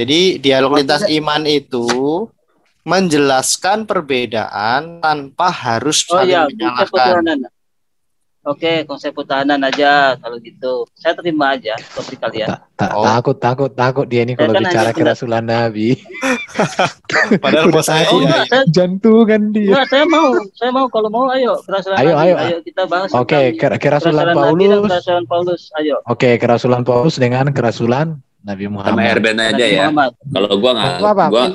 Jadi dialog lintas Maksudnya, iman itu menjelaskan perbedaan tanpa harus oh ya, saling konsep menyalahkan. pertahanan. Oke, konsep pertahanan aja kalau gitu. Saya terima aja topik kalian. Oh, Takut dia ini Saya kalau kan hanya bicara benar. kerasulan Nabi. padahal Udah mau saya Oh takut, enggak, iyain. jantungan dia. enggak, saya mau kalau mau ayo kerasulan Ayo, Nabi, ayo. ayo kita bahas tentang Oke, kerasulan kerasulan Nabi dan Paulus. kerasulan Paulus. Ayo, Oke, kerasulan Paulus dengan kerasulan Nabi Sama Muhammad. Erben aja Nabi ya. Muhammad. Kalau gua nggak, Gak apa-apa. gua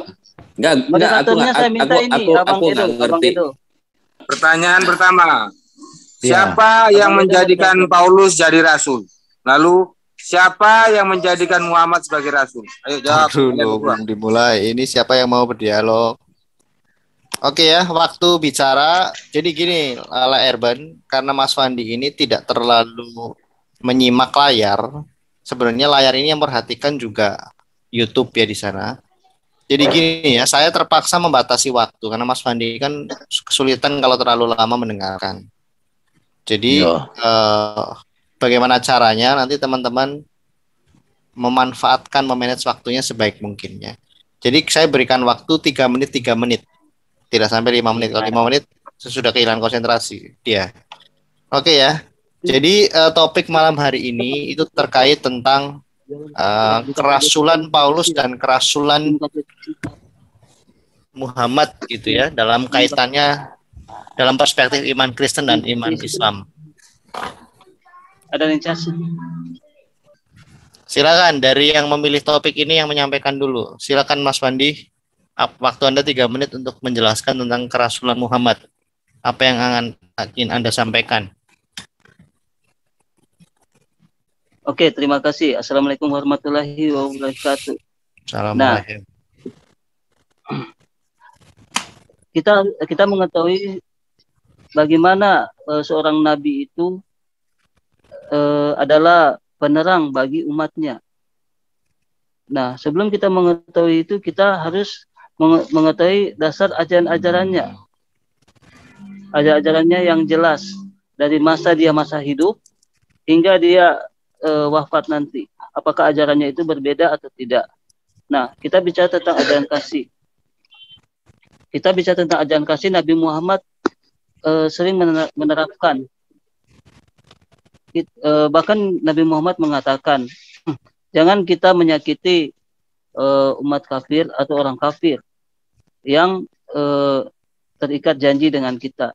nggak, Moderatornya saya minta ini, Abang aku nggak Edo, Abang ngerti. Edo. Pertanyaan pertama, Ya. siapa yang Abang Edo menjadikan moderator. Paulus jadi rasul? Lalu siapa yang menjadikan Muhammad sebagai rasul? Ayo jawab. Aduh, Kalian loh, berdua. belum dimulai. Ini siapa yang mau berdialog? Oke ya, waktu bicara. Jadi gini, Lala Erban, karena Mas Wandi ini tidak terlalu menyimak layar. Sebenarnya layar ini yang perhatikan juga YouTube ya di sana. Jadi gini ya, saya terpaksa membatasi waktu karena Mas Wandi kan kesulitan kalau terlalu lama mendengarkan. Jadi Yo. bagaimana caranya nanti teman-teman memanfaatkan memanage waktunya sebaik mungkinnya. Jadi saya berikan waktu 3 menit, tidak sampai 5 menit. Kalau 5 menit sesudah kehilangan konsentrasi dia. Oke ya. Jadi topik malam hari ini itu terkait tentang kerasulan Paulus dan kerasulan Muhammad gitu ya, dalam kaitannya dalam perspektif iman Kristen dan iman Islam. Ada lincasi. Silakan dari yang memilih topik ini yang menyampaikan dulu. Silakan Mas Wandi. Waktu Anda 3 menit untuk menjelaskan tentang kerasulan Muhammad. Apa yang ingin Anda sampaikan? Oke, terima kasih. Assalamualaikum warahmatullahi wabarakatuh. Assalamualaikum. Kita mengetahui bagaimana seorang nabi itu adalah penerang bagi umatnya. Nah, sebelum kita mengetahui itu, kita harus mengetahui dasar ajaran-ajarannya. Ajaran-ajarannya yang jelas dari masa dia masa hidup hingga dia wafat nanti. Apakah ajarannya itu berbeda atau tidak? Nah, kita bicara tentang ajaran kasih. Kita bicara tentang ajaran kasih, Nabi Muhammad sering menerapkan. Bahkan Nabi Muhammad mengatakan, jangan kita menyakiti umat kafir atau orang kafir yang terikat janji dengan kita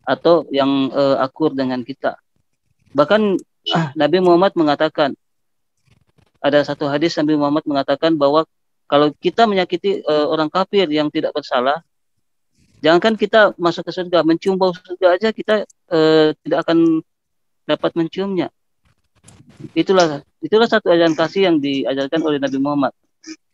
atau yang akur dengan kita. Bahkan Nabi Muhammad mengatakan, ada satu hadis Nabi Muhammad mengatakan bahwa kalau kita menyakiti orang kafir yang tidak bersalah, jangankan kita masuk ke surga, mencium bau surga aja kita tidak akan dapat menciumnya. Itulah satu ajaran kasih yang diajarkan oleh Nabi Muhammad.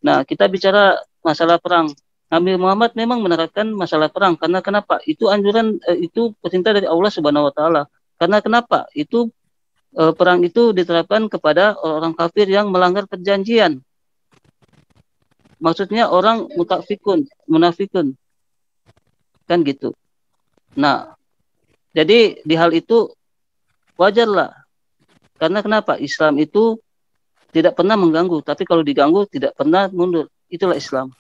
Nah, kita bicara masalah perang. Nabi Muhammad memang menerapkan masalah perang. Karena kenapa? Itu anjuran, itu perintah dari Allah Subhanahu Wa Taala. Karena kenapa? Itu perang itu diterapkan kepada orang kafir yang melanggar perjanjian. Maksudnya orang munafikun, kan gitu. Nah, jadi di hal itu wajarlah. Karena kenapa? Islam itu tidak pernah mengganggu, tapi kalau diganggu tidak pernah mundur. Itulah Islam.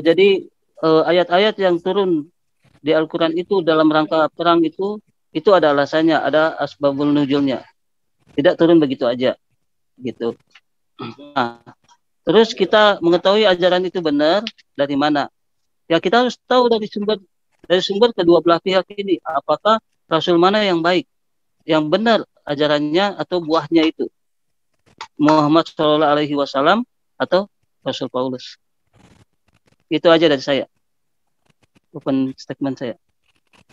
Jadi ayat-ayat yang turun di Al-Quran itu dalam rangka perang itu ada alasannya, ada asbabul nuzulnya. Tidak turun begitu aja, gitu. Nah, terus kita mengetahui ajaran itu benar dari mana? Ya kita harus tahu dari sumber kedua belah pihak ini. Apakah Rasul mana yang baik, yang benar ajarannya atau buahnya itu? Muhammad Shallallahu Alaihi Wasallam atau Rasul Paulus? Itu aja dari saya. Open statement saya.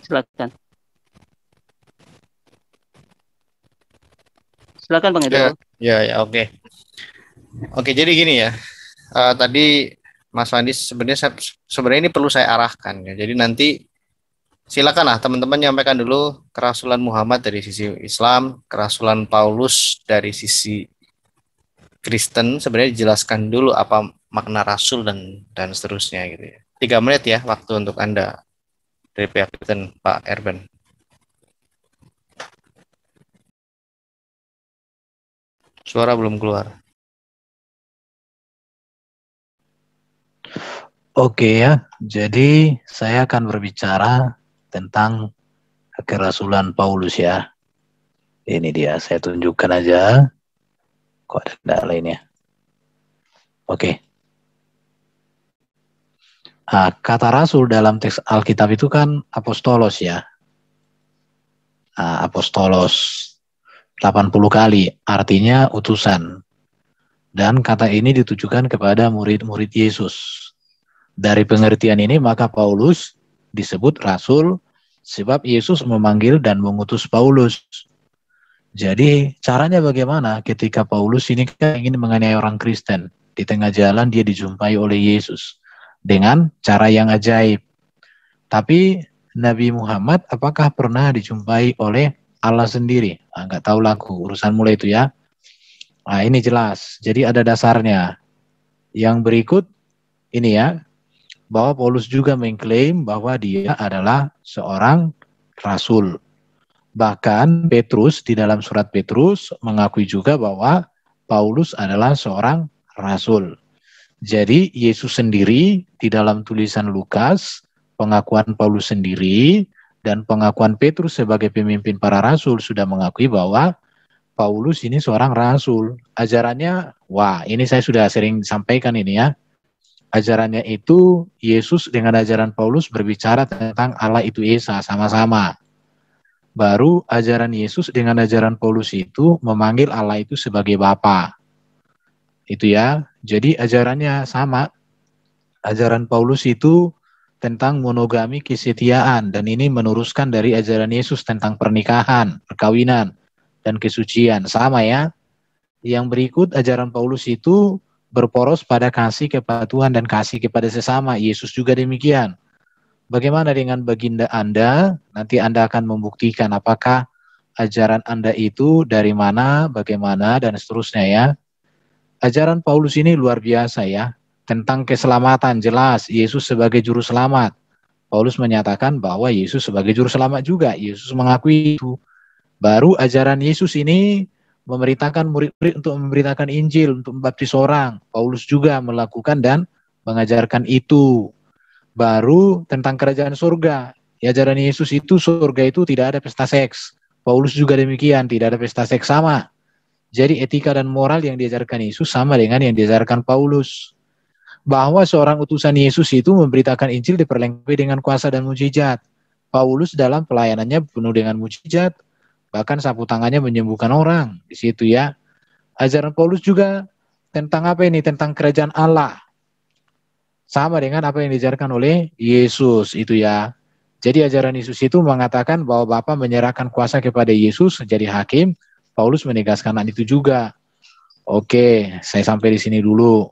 Silakan. Silakan Bang Edo. Ya, oke. Oke, jadi gini ya. Tadi Mas Wandi sebenarnya ini perlu saya arahkan ya. Jadi nanti silakanlah teman-teman nyampaikan dulu kerasulan Muhammad dari sisi Islam, kerasulan Paulus dari sisi Kristen. Sebenarnya dijelaskan dulu apa makna rasul dan seterusnya gitu ya. 3 menit ya waktu untuk Anda dari pihak Kristen, Pak Erben. Suara belum keluar. Oke ya, jadi saya akan berbicara tentang kerasulan Paulus ya. Ini dia, saya tunjukkan aja. Kok ada kendala ini ya? Oke. Kata rasul dalam teks Alkitab itu kan apostolos ya. Apostolos 80 kali, artinya utusan. Dan kata ini ditujukan kepada murid-murid Yesus. Dari pengertian ini maka Paulus disebut rasul sebab Yesus memanggil dan mengutus Paulus. Jadi caranya bagaimana ketika Paulus ini kan ingin menganiaya orang Kristen. Di tengah jalan dia dijumpai oleh Yesus dengan cara yang ajaib. Tapi Nabi Muhammad apakah pernah dijumpai oleh Allah sendiri? Nggak tahu laku, urusan mulai itu ya. Ini jelas. Jadi ada dasarnya. Yang berikut ini ya, bahwa Paulus juga mengklaim bahwa dia adalah seorang rasul. Bahkan Petrus di dalam surat Petrus mengakui juga bahwa Paulus adalah seorang rasul. Jadi Yesus sendiri di dalam tulisan Lukas, pengakuan Paulus sendiri, dan pengakuan Petrus sebagai pemimpin para rasul sudah mengakui bahwa Paulus ini seorang rasul. Ajarannya, ini saya sudah sering sampaikan ini ya. Ajarannya itu Yesus dengan ajaran Paulus berbicara tentang Allah itu Esa sama-sama. Baru ajaran Yesus dengan ajaran Paulus itu memanggil Allah itu sebagai Bapa. Itu ya. Jadi ajarannya sama. Ajaran Paulus itu tentang monogami kesetiaan dan ini meneruskan dari ajaran Yesus tentang pernikahan, perkawinan dan kesucian. Sama ya. Yang berikut ajaran Paulus itu berporos pada kasih kepada Tuhan dan kasih kepada sesama. Yesus juga demikian. Bagaimana dengan baginda Anda? Nanti Anda akan membuktikan apakah ajaran Anda itu dari mana, bagaimana, dan seterusnya ya. Ajaran Paulus ini luar biasa ya. Tentang keselamatan jelas, Yesus sebagai juru selamat. Paulus menyatakan bahwa Yesus sebagai juru selamat juga. Yesus mengakui itu. Baru ajaran Yesus ini memerintahkan murid-murid untuk memberitakan Injil, untuk membaptis orang. Paulus juga melakukan dan mengajarkan itu. Baru tentang kerajaan surga. Ajaran Yesus itu surga itu tidak ada pesta seks. Paulus juga demikian, tidak ada pesta seks sama. Jadi etika dan moral yang diajarkan Yesus sama dengan yang diajarkan Paulus. Bahwa seorang utusan Yesus itu memberitakan Injil diperlengkapi dengan kuasa dan mujizat. Paulus dalam pelayanannya penuh dengan mujizat. Bahkan sapu tangannya menyembuhkan orang di situ ya. Ajaran Paulus juga tentang apa ini? Tentang kerajaan Allah. Sama dengan apa yang diajarkan oleh Yesus itu ya. Jadi ajaran Yesus itu mengatakan bahwa Bapa menyerahkan kuasa kepada Yesus jadi hakim. Paulus menegaskan hal itu juga. Oke, saya sampai di sini dulu.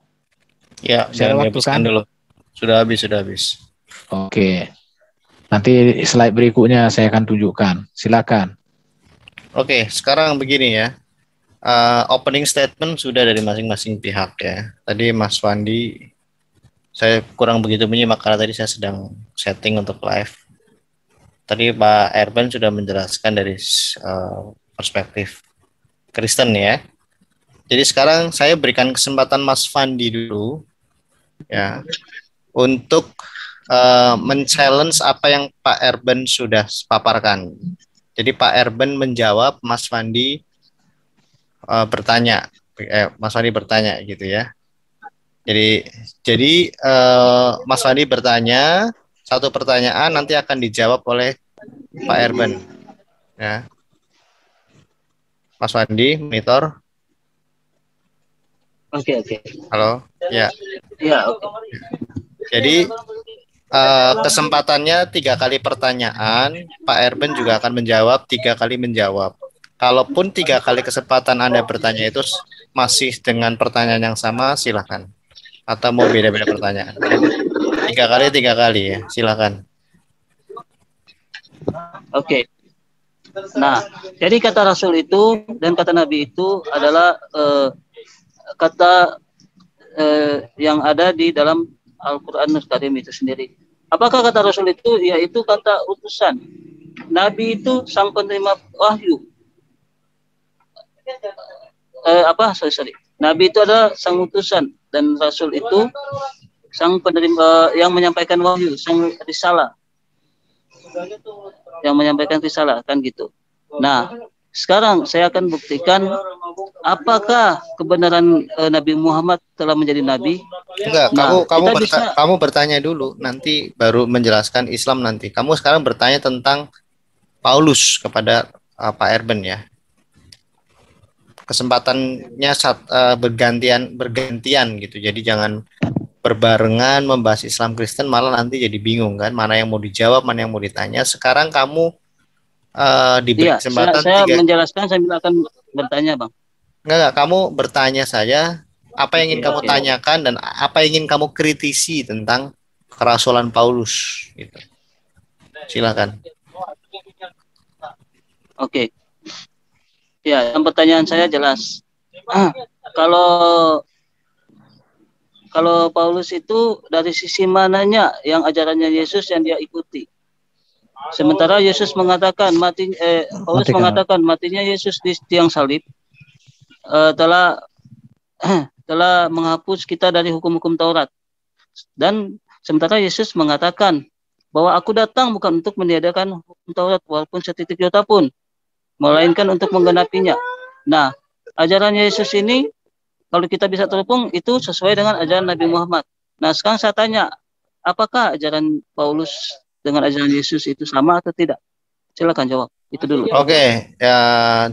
Ya, saya waktu kan dulu. Sudah habis. Oke. Nanti slide berikutnya saya akan tunjukkan. Silakan. Oke, sekarang begini ya. Opening statement sudah dari masing-masing pihak ya. Tadi Mas Wandi, saya kurang begitu menyimak karena tadi saya sedang setting untuk live. Tadi Pak Erben sudah menjelaskan dari perspektif Kristen ya. Jadi sekarang saya berikan kesempatan Mas Wandi dulu ya untuk men-challenge apa yang Pak Erben sudah paparkan. Jadi Pak Erben menjawab, Mas Wandi bertanya, Mas Wandi bertanya gitu ya. Jadi Mas Wandi bertanya satu pertanyaan nanti akan dijawab oleh Pak Erben. Ya. Mas Wandi, monitor. Oke. Halo. Ya. Ya, oke. Jadi kesempatannya 3 kali pertanyaan, Pak Erben juga akan menjawab 3 kali menjawab. Kalaupun 3 kali kesempatan Anda bertanya itu masih dengan pertanyaan yang sama, silakan. Atau mau beda-beda pertanyaan. 3 kali ya, silakan. Oke. Nah, jadi kata Rasul itu dan kata Nabi itu adalah kata yang ada di dalam Al-Quranul Karim itu sendiri. Apakah kata Rasul itu? Yaitu kata utusan. Nabi itu sang penerima wahyu. Nabi itu adalah sang utusan dan Rasul itu sang penerima yang menyampaikan wahyu, sang risalah, yang menyampaikan risalah, kan gitu. Nah, sekarang saya akan buktikan apakah kebenaran Nabi Muhammad telah menjadi nabi. Enggak, Nah, kamu bertanya dulu, nanti baru menjelaskan Islam nanti. Kamu sekarang bertanya tentang Paulus kepada Pak Erben ya. Kesempatannya bergantian gitu. Jadi jangan berbarengan membahas Islam Kristen, malah nanti jadi bingung kan, mana yang mau dijawab, mana yang mau ditanya. Sekarang kamu diberi kesempatan saya menjelaskan sambil akan bertanya, Bang. Enggak, kamu bertanya saja apa yang ingin kamu tanyakan dan apa yang ingin kamu kritisi tentang kerasulan Paulus gitu. Silakan. Oke. Ya, yang pertanyaan saya jelas. Kalau Paulus itu dari sisi mananya yang ajarannya Yesus yang dia ikuti? Sementara Yesus mengatakan Paulus mengatakan matinya Yesus di tiang salib telah menghapus kita dari hukum-hukum Taurat. Dan sementara Yesus mengatakan bahwa aku datang bukan untuk meniadakan hukum Taurat walaupun setitik jota pun, melainkan untuk menggenapinya. Nah, ajaran Yesus ini kalau kita bisa terhubung itu sesuai dengan ajaran Nabi Muhammad. Nah, sekarang saya tanya, apakah ajaran Paulus dengan ajaran Yesus itu sama atau tidak? Silakan jawab. Itu dulu. Oke, ya,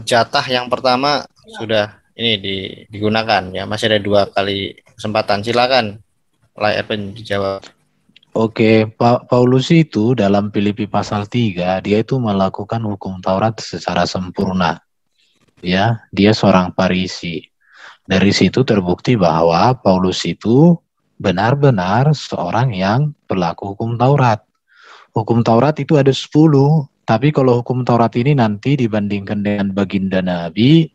jatah yang pertama sudah ini digunakan ya. Masih ada 2 kali kesempatan. Silakan. Erben dijawab. Oke, Paulus itu dalam Filipi pasal 3, dia itu melakukan hukum Taurat secara sempurna. Ya, dia seorang Farisi. Dari situ terbukti bahwa Paulus itu benar-benar seorang yang berlaku hukum Taurat. Hukum Taurat itu ada 10, tapi kalau hukum Taurat ini nanti dibandingkan dengan baginda Nabi,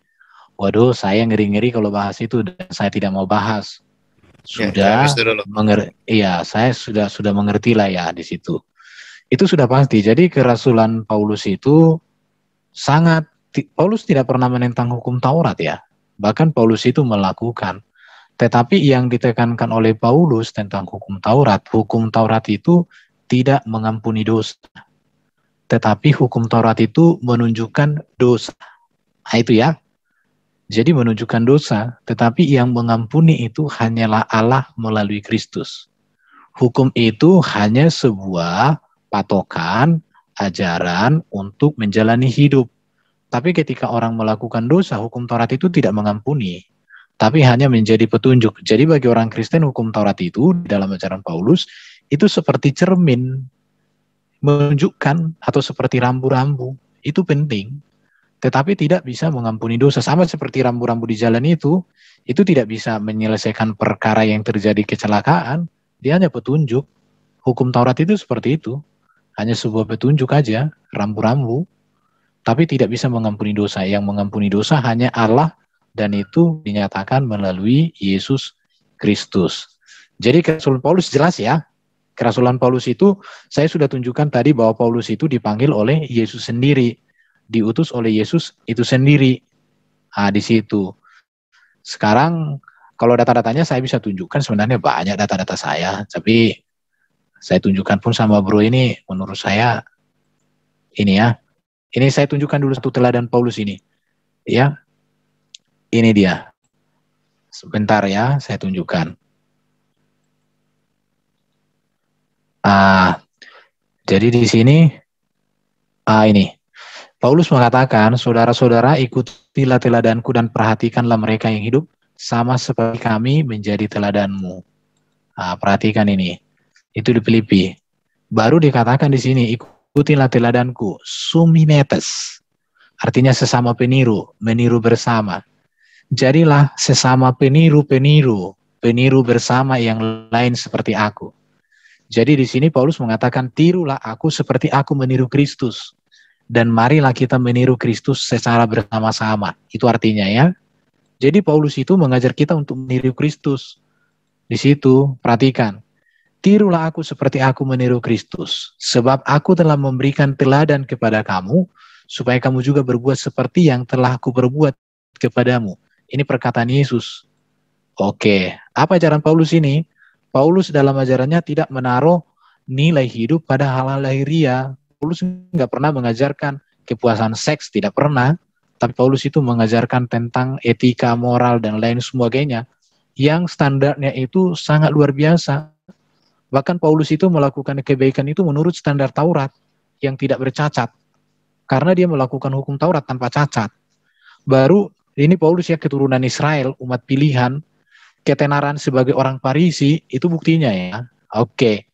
waduh, saya ngeri-ngeri kalau bahas itu dan saya tidak mau bahas. Saya sudah mengerti lah ya di situ. Itu sudah pasti. Jadi kerasulan Paulus itu Paulus tidak pernah menentang hukum Taurat ya. Bahkan Paulus itu melakukan. Tetapi yang ditekankan oleh Paulus tentang hukum Taurat itu tidak mengampuni dosa. Tetapi hukum Taurat itu menunjukkan dosa. Nah, itu ya. Jadi menunjukkan dosa, tetapi yang mengampuni itu hanyalah Allah melalui Kristus. Hukum itu hanya sebuah patokan, ajaran untuk menjalani hidup. Tapi ketika orang melakukan dosa, hukum Taurat itu tidak mengampuni, tapi hanya menjadi petunjuk. Jadi bagi orang Kristen, hukum Taurat itu dalam ajaran Paulus itu seperti cermin, menunjukkan atau seperti rambu-rambu. Itu penting. Tetapi tidak bisa mengampuni dosa. Sama seperti rambu-rambu di jalan itu tidak bisa menyelesaikan perkara yang terjadi kecelakaan. Dia hanya petunjuk. Hukum Taurat itu seperti itu. Hanya sebuah petunjuk aja, rambu-rambu. Tapi tidak bisa mengampuni dosa. Yang mengampuni dosa hanya Allah, dan itu dinyatakan melalui Yesus Kristus. Jadi kerasulan Paulus jelas ya. Kerasulan Paulus itu, saya sudah tunjukkan tadi bahwa Paulus itu dipanggil oleh Yesus sendiri. Diutus oleh Yesus itu sendiri. Di situ. Sekarang kalau data-datanya saya bisa tunjukkan, sebenarnya banyak data-data saya, tapi saya tunjukkan pun sama bro ini, menurut saya ini ya. Ini saya tunjukkan dulu satu teladan Paulus ini. Ya. Ini dia. Sebentar ya, saya tunjukkan. Jadi di sini ini Paulus mengatakan, saudara-saudara, ikutilah teladanku dan perhatikanlah mereka yang hidup sama seperti kami menjadi teladanmu. Perhatikan ini. Itu di Filipi. Baru dikatakan di sini, ikutilah teladanku, suminetes. Artinya sesama peniru, meniru bersama. Jadilah sesama peniru bersama yang lain seperti aku. Jadi di sini Paulus mengatakan, tirulah aku seperti aku meniru Kristus. Dan marilah kita meniru Kristus secara bersama-sama. Itu artinya ya. Jadi Paulus itu mengajar kita untuk meniru Kristus. Di situ, perhatikan. Tirulah aku seperti aku meniru Kristus. Sebab aku telah memberikan teladan kepada kamu, supaya kamu juga berbuat seperti yang telah aku berbuat kepadamu. Ini perkataan Yesus. Oke, apa ajaran Paulus ini? Paulus dalam ajarannya tidak menaruh nilai hidup pada hal-hal lahiriah. Paulus nggak pernah mengajarkan kepuasan seks, tidak pernah. Tapi Paulus itu mengajarkan tentang etika, moral, dan lain sebagainya yang standarnya itu sangat luar biasa. Bahkan Paulus itu melakukan kebaikan itu menurut standar Taurat yang tidak bercacat. Karena dia melakukan hukum Taurat tanpa cacat. Baru ini Paulus ya keturunan Israel, umat pilihan, ketenaran sebagai orang Farisi, itu buktinya ya. Oke.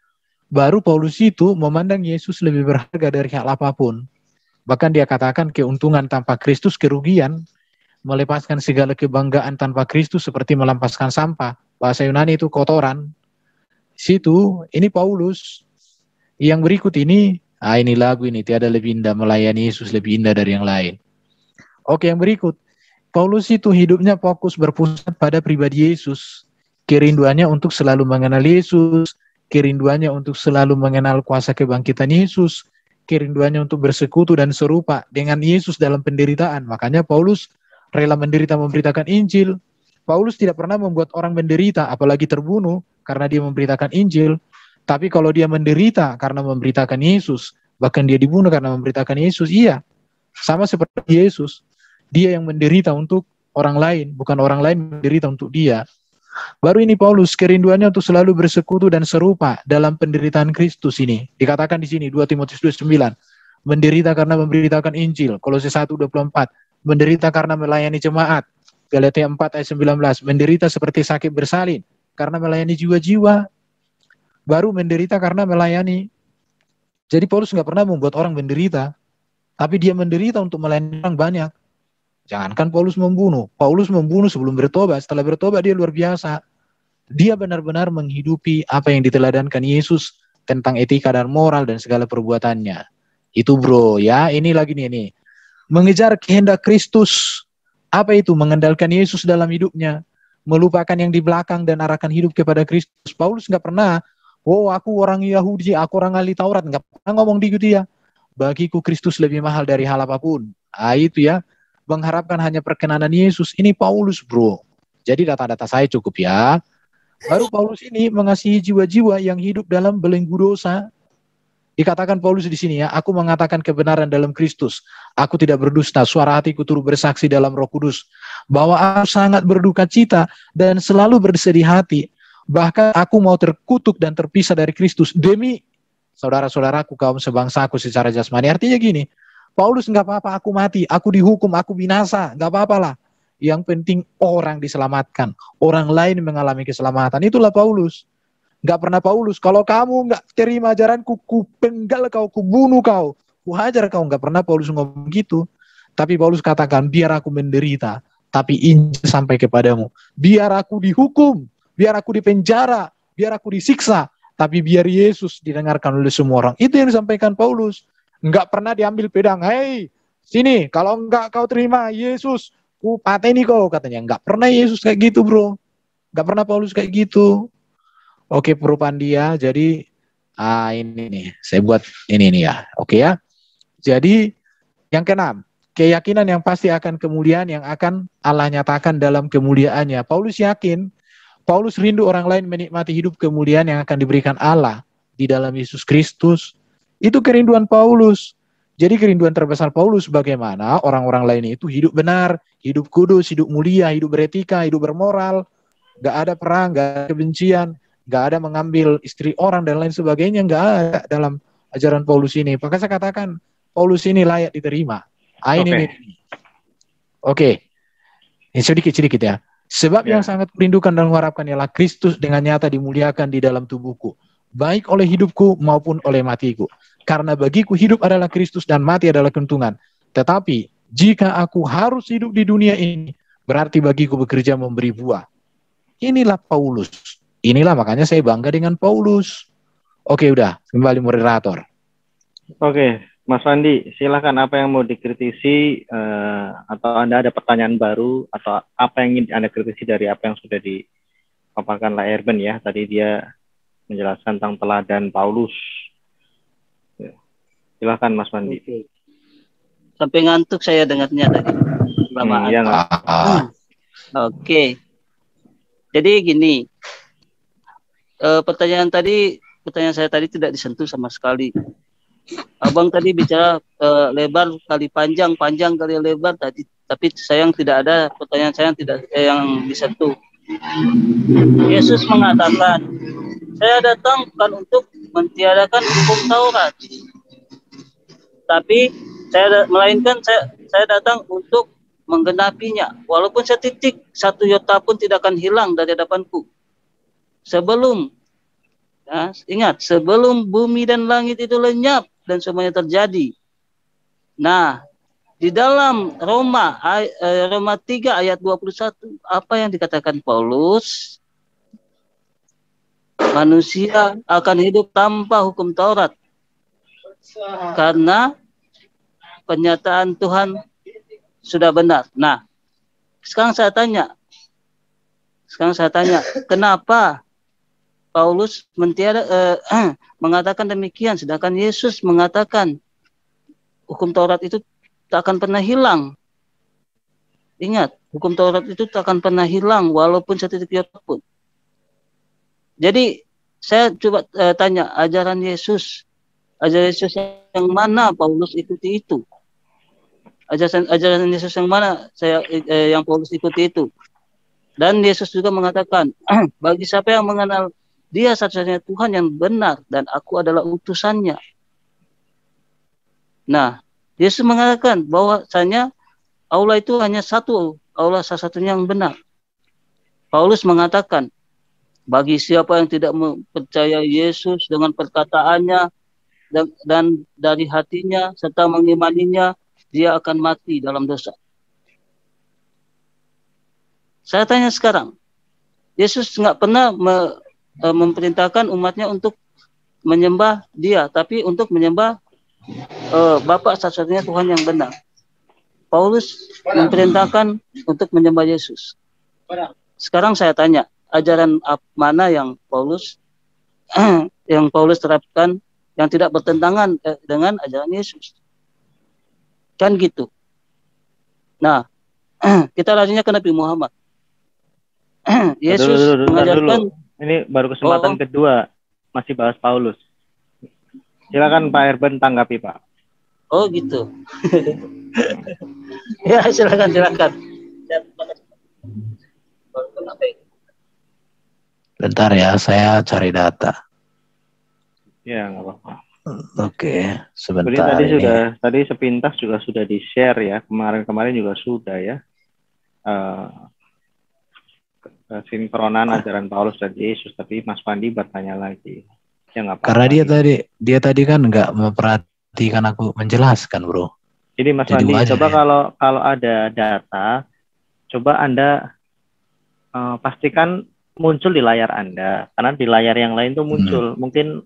Baru Paulus itu memandang Yesus lebih berharga dari hal apapun. Bahkan dia katakan keuntungan tanpa Kristus kerugian, melepaskan segala kebanggaan tanpa Kristus seperti melepaskan sampah. Bahasa Yunani itu kotoran. Situ, ini Paulus. Yang berikut ini, ini lagu ini, tiada lebih indah, melayani Yesus lebih indah dari yang lain. Oke, yang berikut. Paulus itu hidupnya fokus berpusat pada pribadi Yesus. Kerinduannya untuk selalu mengenal Yesus, kerinduannya untuk selalu mengenal kuasa kebangkitan Yesus, kerinduannya untuk bersekutu dan serupa dengan Yesus dalam penderitaan. Makanya Paulus rela menderita memberitakan Injil. Paulus tidak pernah membuat orang menderita, apalagi terbunuh, karena dia memberitakan Injil. Tapi kalau dia menderita karena memberitakan Yesus, bahkan dia dibunuh karena memberitakan Yesus, iya. Sama seperti Yesus. Dia yang menderita untuk orang lain, bukan orang lain menderita untuk dia. Baru ini Paulus, kerinduannya untuk selalu bersekutu dan serupa dalam penderitaan Kristus ini. Dikatakan di sini 2 Timotius 2:9, menderita karena memberitakan Injil. Kolose 1:24, menderita karena melayani jemaat. Galatia 4 ayat 19, menderita seperti sakit bersalin karena melayani jiwa-jiwa. Baru menderita karena melayani. Jadi Paulus nggak pernah membuat orang menderita, tapi dia menderita untuk melayani orang banyak. Jangankan Paulus membunuh sebelum bertobat, setelah bertobat dia luar biasa. Dia benar-benar menghidupi apa yang diteladankan Yesus tentang etika dan moral dan segala perbuatannya. Itu bro, ya ini lagi nih. Mengejar kehendak Kristus. Apa itu? Mengandalkan Yesus dalam hidupnya. Melupakan yang di belakang dan arahkan hidup kepada Kristus. Paulus nggak pernah, aku orang Yahudi, aku orang ahli Taurat. Nggak pernah ngomong gitu dia. Bagiku Kristus lebih mahal dari hal apapun. Itu ya. Mengharapkan hanya perkenanan Yesus. Ini Paulus bro. Jadi data-data saya cukup ya. Baru Paulus ini mengasihi jiwa-jiwa yang hidup dalam belenggu dosa. Dikatakan Paulus di sini ya, aku mengatakan kebenaran dalam Kristus. Aku tidak berdusta, suara hatiku turut bersaksi dalam Roh Kudus. Bahwa aku sangat berduka cita dan selalu bersedih hati. Bahkan aku mau terkutuk dan terpisah dari Kristus demi saudara-saudaraku kaum sebangsaku secara jasmani. Artinya gini, Paulus nggak apa-apa aku mati, aku dihukum, aku binasa, nggak apa-apa lah. Yang penting orang diselamatkan, orang lain mengalami keselamatan. Itulah Paulus. Nggak pernah Paulus, kalau kamu nggak terima ajaranku, ku penggal kau, ku bunuh kau, ku hajar kau. Nggak pernah Paulus ngomong gitu. Tapi Paulus katakan, biar aku menderita, tapi Injil sampai kepadamu. Biar aku dihukum, biar aku dipenjara, biar aku disiksa, tapi biar Yesus didengarkan oleh semua orang. Itu yang disampaikan Paulus. Enggak pernah diambil pedang, hei sini kalau enggak kau terima Yesus, ku pateni kau, katanya. Enggak pernah Yesus kayak gitu bro, enggak pernah Paulus kayak gitu. Oke, perubahan dia. Jadi ini nih saya buat ini nih ya. Oke ya. Jadi yang keenam, keyakinan yang pasti akan kemuliaan yang akan Allah nyatakan dalam kemuliaannya. Paulus yakin, Paulus rindu orang lain menikmati hidup kemuliaan yang akan diberikan Allah di dalam Yesus Kristus. Itu kerinduan Paulus. Jadi kerinduan terbesar Paulus bagaimana orang-orang lain itu hidup benar, hidup kudus, hidup mulia, hidup beretika, hidup bermoral. Gak ada perang, gak ada kebencian, gak ada mengambil istri orang dan lain sebagainya. Gak ada dalam ajaran Paulus ini. Maka saya katakan Paulus ini layak diterima. Ini. Oke. Ini sedikit-sedikit ya. Sebab yang sangat merindukan dan mengharapkan ialah Kristus dengan nyata dimuliakan di dalam tubuhku, baik oleh hidupku maupun oleh matiku. Karena bagiku hidup adalah Kristus dan mati adalah keuntungan. Tetapi jika aku harus hidup di dunia ini, berarti bagiku bekerja memberi buah. Inilah Paulus. Inilah makanya saya bangga dengan Paulus. Oke, udah. Kembali moderator. Oke, Mas Wandi, silakan apa yang mau dikritisi atau Anda ada pertanyaan baru atau apa yang ingin Anda kritisi dari apa yang sudah dipaparkan La Erben ya. Tadi dia menjelaskan tentang teladan Paulus. Silakan Mas Wandi. Oke. Sampai ngantuk saya dengarnya tadi. Iya, Oke. Jadi gini. pertanyaan saya tadi tidak disentuh sama sekali. Abang tadi bicara lebar kali panjang, panjang kali lebar tadi, tapi sayang tidak ada pertanyaan saya yang disentuh. Yesus mengatakan, saya datang bukan untuk mentiadakan hukum Taurat, tapi melainkan saya datang untuk menggenapinya. Walaupun setitik, satu iota pun tidak akan hilang dari hadapanku. Ingat, sebelum bumi dan langit itu lenyap dan semuanya terjadi. Nah, di dalam Roma 3 ayat 21, apa yang dikatakan Paulus? Manusia akan hidup tanpa hukum Taurat. Karena pernyataan Tuhan sudah benar. Nah, sekarang saya tanya, kenapa Paulus mengatakan demikian, sedangkan Yesus mengatakan hukum Taurat itu tak akan pernah hilang. Ingat, hukum Taurat itu tak akan pernah hilang walaupun setitik iota pun. Jadi saya coba tanya, ajaran Yesus yang mana Paulus ikuti itu? Ajaran Yesus yang mana yang Paulus ikuti itu? Dan Yesus juga mengatakan, bagi siapa yang mengenal Dia satu-satunya Tuhan yang benar dan aku adalah utusannya. Nah, Yesus mengatakan bahwasanya Allah itu hanya satu, Allah satu-satunya yang benar. Paulus mengatakan, bagi siapa yang tidak percaya Yesus dengan perkataannya dan dari hatinya serta mengimaninya, dia akan mati dalam dosa. Saya tanya sekarang, Yesus nggak pernah memerintahkan umatnya untuk menyembah Dia, tapi untuk menyembah Bapa satu-satunya Tuhan yang benar. Paulus memerintahkan untuk menyembah Yesus. Sekarang saya tanya, ajaran mana yang Paulus terapkan yang tidak bertentangan dengan ajaran Yesus? Kan gitu. Nah, kita lanjutnya ke Nabi Muhammad. Yesus mengajarkan. Ini baru kesempatan kedua masih bahas Paulus. Silakan Pak Erben tanggapi, Pak. Oh gitu. Ya, silakan. Bentar ya, saya cari data. Ya, nggak apa-apa. Oke, sebentar. Tadi sepintas juga sudah di-share ya. Kemarin juga sudah ya. Sinkronan ajaran Paulus dan Yesus, tapi Mas Pandi bertanya lagi. Ya, nggak apa-apa. Karena dia tadi kan nggak memperhatikan aku menjelaskan, bro. Jadi Mas Pandi, coba kalau ada data, coba Anda pastikan muncul di layar Anda, karena di layar yang lain tuh muncul. Mungkin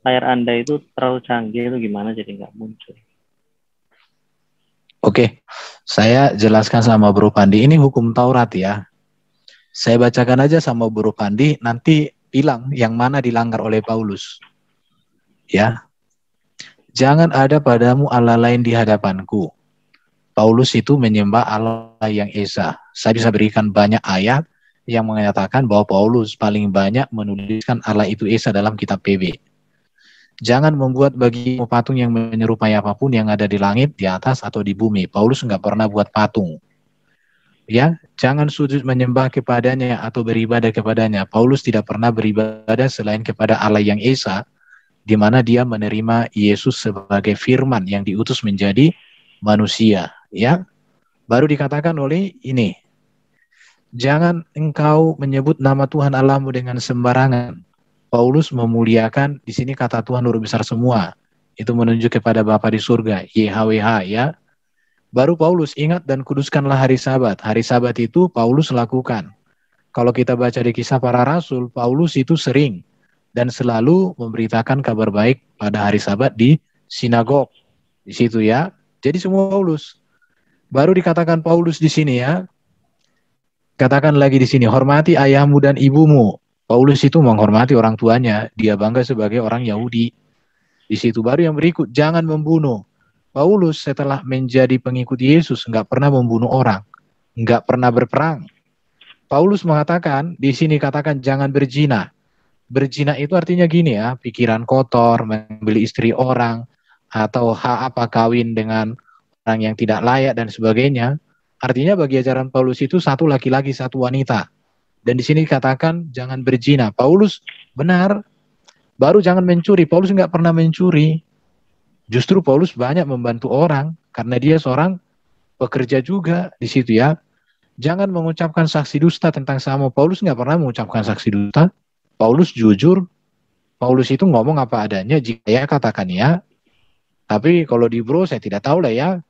layar Anda itu terlalu canggih, itu gimana jadi nggak muncul? Oke, saya jelaskan sama Bro Pandi. Ini hukum Taurat ya. Saya bacakan aja sama Bro Pandi, nanti bilang yang mana dilanggar oleh Paulus. Ya. Jangan ada padamu Allah lain di hadapanku. Paulus itu menyembah Allah yang Esa. Saya bisa berikan banyak ayat yang mengatakan bahwa Paulus paling banyak menuliskan Allah itu Esa dalam kitab PB. Jangan membuat bagimu patung yang menyerupai apapun yang ada di langit, di atas, atau di bumi. Paulus nggak pernah buat patung. Ya, jangan sujud menyembah kepadanya atau beribadah kepadanya. Paulus tidak pernah beribadah selain kepada Allah yang Esa, di mana dia menerima Yesus sebagai firman yang diutus menjadi manusia. Ya, baru dikatakan oleh ini. Jangan engkau menyebut nama Tuhan Allahmu dengan sembarangan. Paulus memuliakan, di sini kata Tuhan huruf besar semua. Itu menunjuk kepada Bapa di surga, YHWH ya. Baru Paulus ingat dan kuduskanlah hari Sabat. Hari Sabat itu Paulus lakukan. Kalau kita baca di Kisah Para Rasul, Paulus itu sering dan selalu memberitakan kabar baik pada hari Sabat di sinagog. Di situ ya. Jadi semua Paulus. Baru dikatakan Paulus di sini ya. Katakan lagi di sini, hormati ayahmu dan ibumu. Paulus itu menghormati orang tuanya. Dia bangga sebagai orang Yahudi. Di situ baru yang berikut, jangan membunuh. Paulus setelah menjadi pengikut Yesus nggak pernah membunuh orang, nggak pernah berperang. Paulus mengatakan di sini katakan jangan berzina. Berzina itu artinya gini ya, pikiran kotor, membeli istri orang, atau kawin dengan orang yang tidak layak dan sebagainya. Artinya bagi ajaran Paulus itu satu laki-laki, satu wanita. Dan di sini dikatakan jangan berzina. Paulus benar, baru jangan mencuri. Paulus nggak pernah mencuri. Justru Paulus banyak membantu orang karena dia seorang pekerja juga di situ ya. Jangan mengucapkan saksi dusta tentang sama. Paulus nggak pernah mengucapkan saksi dusta. Paulus jujur. Paulus itu ngomong apa adanya. Jika ya katakan ya. Tapi kalau di bro saya tidak tahu lah ya.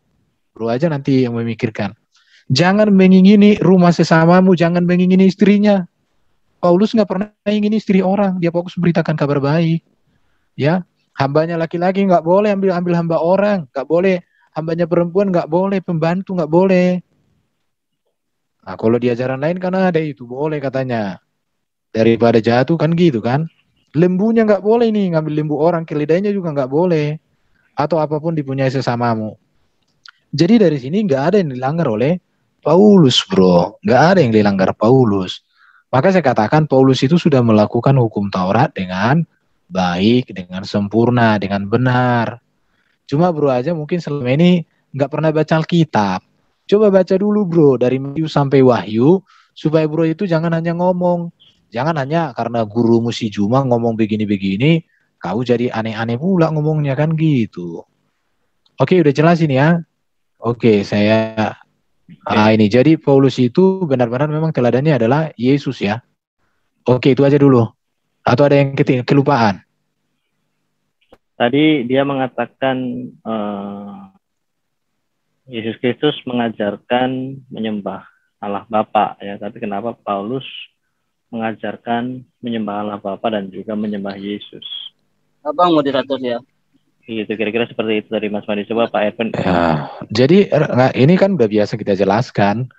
Bro aja nanti yang memikirkan. Jangan mengingini rumah sesamamu. Jangan mengingini istrinya. Paulus nggak pernah ingin istri orang. Dia fokus beritakan kabar baik. Ya. Hambanya laki-laki nggak boleh ambil hamba orang, nggak boleh hambanya perempuan, nggak boleh pembantu, nggak boleh. Nah, kalau di ajaran lain kan ada itu boleh katanya. Daripada jatuh kan gitu kan. Lembunya nggak boleh nih ngambil lembu orang, keledainya juga nggak boleh. Atau apapun dipunyai sesamamu. Jadi dari sini nggak ada yang dilanggar oleh Paulus, bro. Nggak ada yang dilanggar Paulus. Maka saya katakan Paulus itu sudah melakukan hukum Taurat dengan baik, dengan sempurna, dengan benar. Cuma bro aja mungkin selama ini nggak pernah baca Alkitab. Coba baca dulu bro, dari Matius sampai Wahyu, supaya bro itu jangan hanya ngomong. Jangan hanya karena gurumu si Juma ngomong begini-begini, kau jadi aneh-aneh pula ngomongnya kan gitu. Oke, udah jelas ini ya. Oke, saya ini. Jadi Paulus itu benar-benar memang teladannya adalah Yesus ya. Oke, itu aja dulu. Atau ada yang kelupaan? Tadi dia mengatakan Yesus Kristus mengajarkan menyembah Allah Bapa ya, tapi kenapa Paulus mengajarkan menyembah Allah Bapa dan juga menyembah Yesus? Abang moderator ya. Gitu kira-kira seperti itu dari Mas Mandi. Coba Pak Erwin. Ya, jadi ini kan udah biasa kita jelaskan.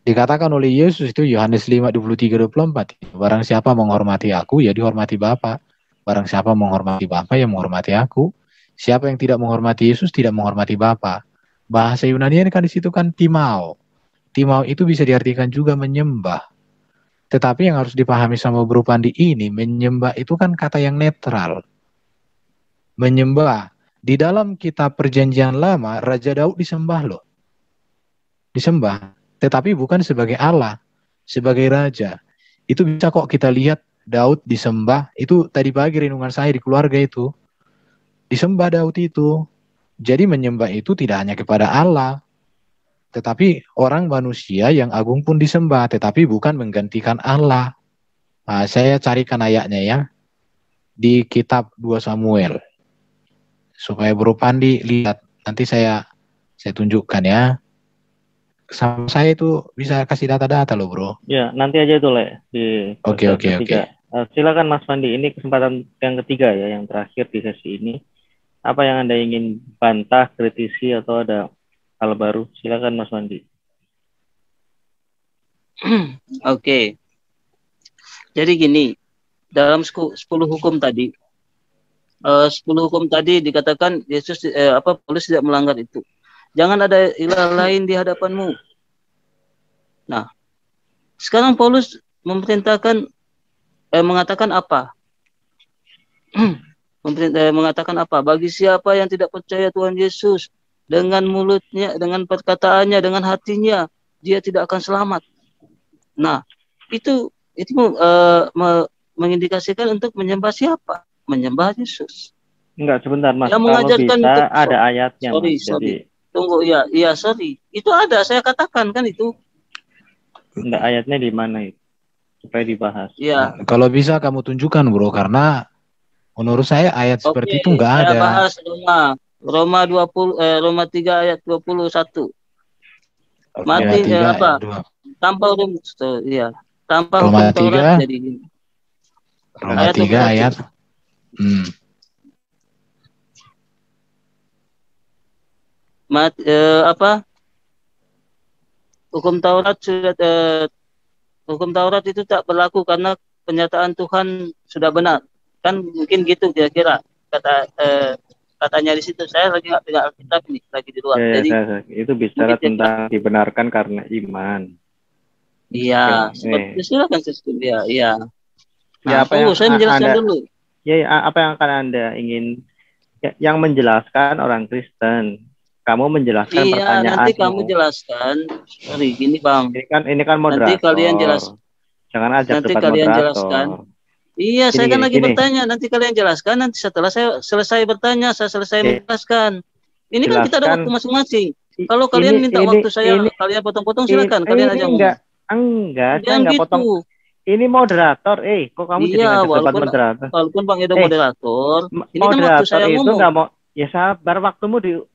Dikatakan oleh Yesus itu Yohanes 5:23-24. Barang siapa menghormati aku, ya dihormati Bapa. Barang siapa menghormati Bapa, ya menghormati aku. Siapa yang tidak menghormati Yesus, tidak menghormati Bapa. Bahasa Yunani ini kan di situ kan timao. Timao itu bisa diartikan juga menyembah. Tetapi yang harus dipahami sama Bro Pandi ini, menyembah itu kan kata yang netral. Menyembah. Di dalam kitab Perjanjian Lama, Raja Daud disembah loh. Disembah. Tetapi bukan sebagai Allah, sebagai raja. Itu bisa kok kita lihat Daud disembah. Itu tadi pagi renungan saya di keluarga itu. Disembah Daud itu. Jadi menyembah itu tidak hanya kepada Allah. Tetapi orang manusia yang agung pun disembah. Tetapi bukan menggantikan Allah. Nah, saya carikan ayatnya ya. Di kitab 2 Samuel. Supaya Bro Pandi lihat. Nanti saya tunjukkan ya. Sama saya itu bisa kasih data-data loh bro. Ya nanti aja itu Le di Oke. Silakan Mas Pandi, ini kesempatan yang ketiga ya, yang terakhir di sesi ini. Apa yang Anda ingin bantah, kritisi atau ada hal baru? Silakan Mas Pandi. Oke. Jadi gini, dalam 10 hukum tadi 10 hukum tadi dikatakan Yesus Paulus tidak melanggar itu. Jangan ada ilah lain di hadapanmu. Nah, sekarang Paulus mengatakan apa? Mengatakan apa? Bagi siapa yang tidak percaya Tuhan Yesus dengan mulutnya, dengan perkataannya, dengan hatinya, dia tidak akan selamat. Nah, itu mengindikasikan untuk menyembah siapa? Menyembah Yesus. Enggak, sebentar Mas. Yang kalau mengajarkan bisa untuk, ada ayatnya. Sorry. Jadi tunggu sorry. Itu ada, saya katakan kan itu. Enggak, ayatnya di mana itu? Supaya dibahas. Iya. Nah, kalau bisa kamu tunjukkan bro, karena menurut saya ayat seperti itu enggak ada. Saya bahas Roma 3 ayat 21. Mati tanpa hukum tanpa Roma hukum Taurat jadi gini. Roma 3 ayat hukum Taurat itu tak berlaku karena penyataan Tuhan sudah benar. Kan mungkin gitu kira-kira katanya di situ. Saya lagi nggak pegang Alkitab nih, lagi di luar. Jadi itu bicara tentang dibenarkan karena iman. Iya, seperti silakan ya. Nah, apa yang saya menjelaskan Anda, dulu. apa yang akan Anda ingin, yang menjelaskan orang Kristen, kamu menjelaskan Iya, nanti kamu pertanyaanmu. jelaskan. Sorry, gini Bang. Ini kan Nanti kalian moderator. Jangan ajak nanti debat kalian jelaskan. moderator. Iya, saya kan lagi Gini. bertanya. Nanti kalian jelaskan. Nanti setelah saya selesai bertanya, saya selesai menjelaskan. Ini kan kita ada waktu masing-masing. Kalau kalian minta waktu saya, kalian potong-potong, silakan. Kalian aja ngomong. Enggak, saya Jangan enggak gitu. potong. Ini moderator, kok kamu jadi ngajak debat moderator? Walaupun Bang Edo moderator, ini kan moderator waktu saya itu ngomong. enggak mau, ya sabar,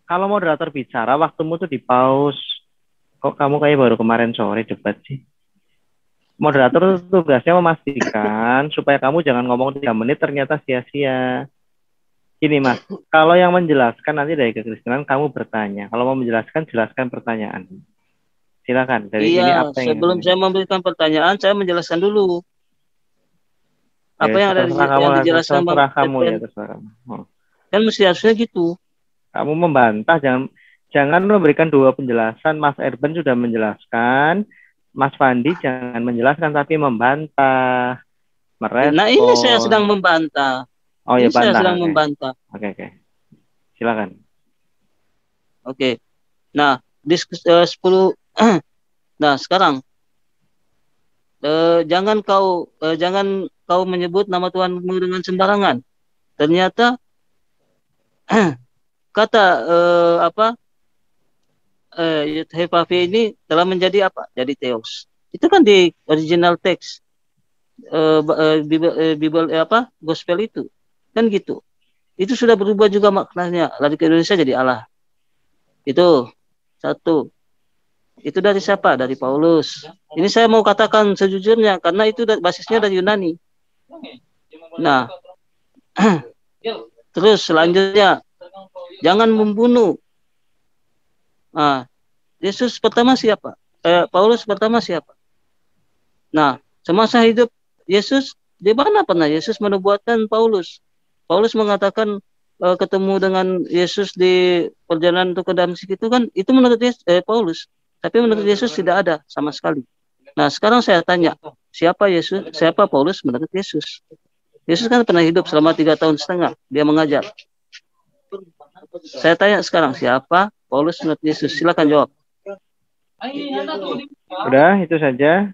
kalau moderator bicara, waktumu tuh di pause. Kok kamu kayak baru kemarin sore debat sih? Moderator tugasnya memastikan supaya kamu jangan ngomong 3 menit ternyata sia-sia. Gini Mas, kalau yang menjelaskan nanti dari kekristenan kamu bertanya. Kalau mau menjelaskan, jelaskan pertanyaan. Silakan. Dari ini apa yang sebelum saya memberikan pertanyaan, saya menjelaskan dulu. Apa yang ada yang dijelaskan Bang? Terserah kamu ya, terserah. Kan harusnya gitu. Kamu membantah, jangan memberikan 2 penjelasan. Mas Erben sudah menjelaskan, Mas Fandi jangan menjelaskan tapi membantah, merespon. Nah, ini saya sedang membantah. Oh ya, bantah. Saya sedang membantah. Oke. Silakan. Oke. Nah, 10 nah, sekarang jangan kau menyebut nama Tuhanmu dengan sembarangan. Ternyata kata Hepafi ini telah menjadi apa? Jadi Theos. Itu kan di original text Bible Gospel itu. Kan gitu. Itu sudah berubah juga maknanya. Lari ke Indonesia jadi Allah. Itu satu. Itu dari siapa? Dari Paulus. Ini saya mau katakan sejujurnya karena itu basisnya dari Yunani. Nah, terus selanjutnya jangan membunuh. Nah, Yesus pertama siapa? Paulus pertama siapa? Nah, semasa hidup Yesus, di mana pernah Yesus menubuatkan Paulus? Paulus mengatakan ketemu dengan Yesus di perjalanan untuk ke Damsik itu kan, itu menurut Paulus. Tapi menurut Yesus tidak ada sama sekali. Nah, sekarang saya tanya, siapa Paulus menurut Yesus? Yesus kan pernah hidup selama 3,5 tahun, dia mengajar. Saya tanya sekarang, siapa Paulus menurut Yesus? Silakan jawab. Udah, itu saja.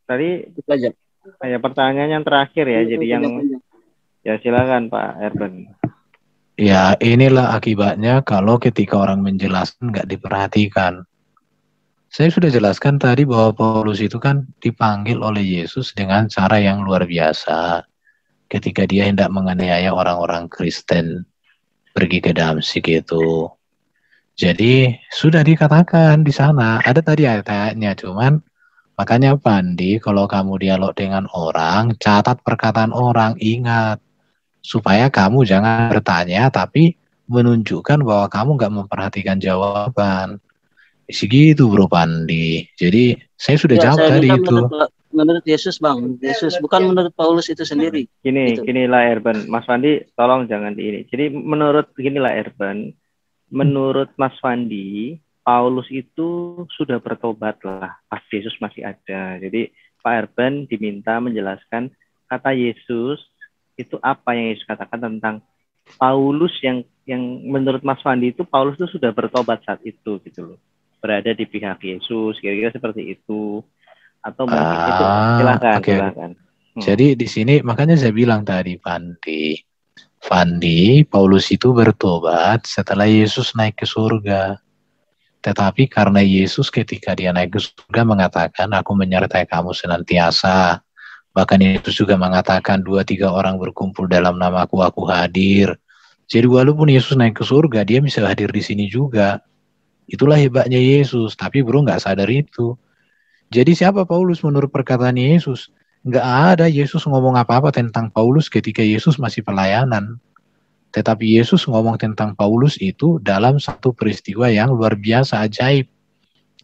Tadi itu saja. Pertanyaan yang terakhir ya, jadi yang ya silakan Pak Erben. Ya, inilah akibatnya kalau ketika orang menjelaskan nggak diperhatikan. Saya sudah jelaskan tadi bahwa Paulus itu kan dipanggil oleh Yesus dengan cara yang luar biasa. Ketika dia hendak menganiaya orang-orang Kristen pergi ke Damsik itu. Jadi sudah dikatakan di sana, ada tadi ayat-ayatnya, cuman makanya Pandi, kalau kamu dialog dengan orang, catat perkataan orang, ingat. Supaya kamu jangan bertanya, tapi menunjukkan bahwa kamu nggak memperhatikan jawaban. Segitu Bro Pandi. Jadi saya sudah jawab tadi itu. Menurut Yesus Bang, Yesus bukan menurut Paulus itu sendiri. Ginilah Erben, Mas Fandi, tolong jangan di ini. Jadi ginilah Erben, menurut Mas Fandi, Paulus itu sudah bertobat lah, pas Yesus masih ada. Jadi Pak Erben diminta menjelaskan kata Yesus itu apa yang Yesus katakan tentang Paulus yang menurut Mas Fandi itu Paulus itu sudah bertobat saat itu gitu loh. Berada di pihak Yesus, kira-kira seperti itu. Atau mungkin itu silakan. Jadi di sini makanya saya bilang tadi Fandi, Paulus itu bertobat setelah Yesus naik ke surga. Tetapi karena Yesus ketika dia naik ke surga mengatakan, aku menyertai kamu senantiasa. Bahkan Yesus juga mengatakan 2-3 orang berkumpul dalam namaku, aku hadir. Jadi walaupun Yesus naik ke surga, dia bisa hadir di sini juga. Itulah hebatnya Yesus, tapi bro nggak sadar itu. Jadi siapa Paulus menurut perkataan Yesus? Nggak ada Yesus ngomong apa-apa tentang Paulus ketika Yesus masih pelayanan. Tetapi Yesus ngomong tentang Paulus itu dalam satu peristiwa yang luar biasa ajaib.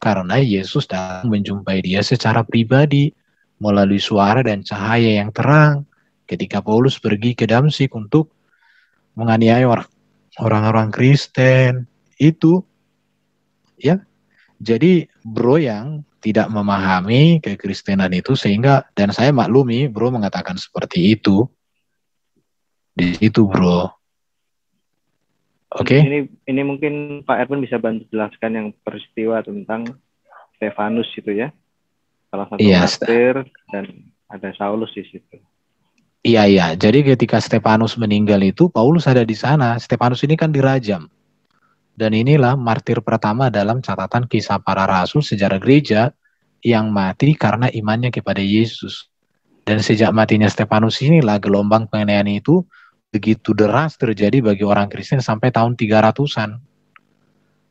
Karena Yesus datang menjumpai dia secara pribadi melalui suara dan cahaya yang terang. Ketika Paulus pergi ke Damsik untuk menganiaya orang-orang Kristen, itu ya. Jadi bro yang tidak memahami kekristenan itu, sehingga, dan saya maklumi bro mengatakan seperti itu di situ bro. Oke. Ini mungkin Pak Erwin bisa bantu jelaskan yang peristiwa tentang Stefanus itu ya, salah satu martir, dan ada Saulus di situ. Iya. Jadi ketika Stefanus meninggal itu, Paulus ada di sana. Stefanus ini kan dirajam. Dan inilah martir pertama dalam catatan kisah para rasul sejarah gereja yang mati karena imannya kepada Yesus. Dan sejak matinya Stefanus inilah gelombang penganiayaan itu begitu deras terjadi bagi orang Kristen sampai tahun 300-an.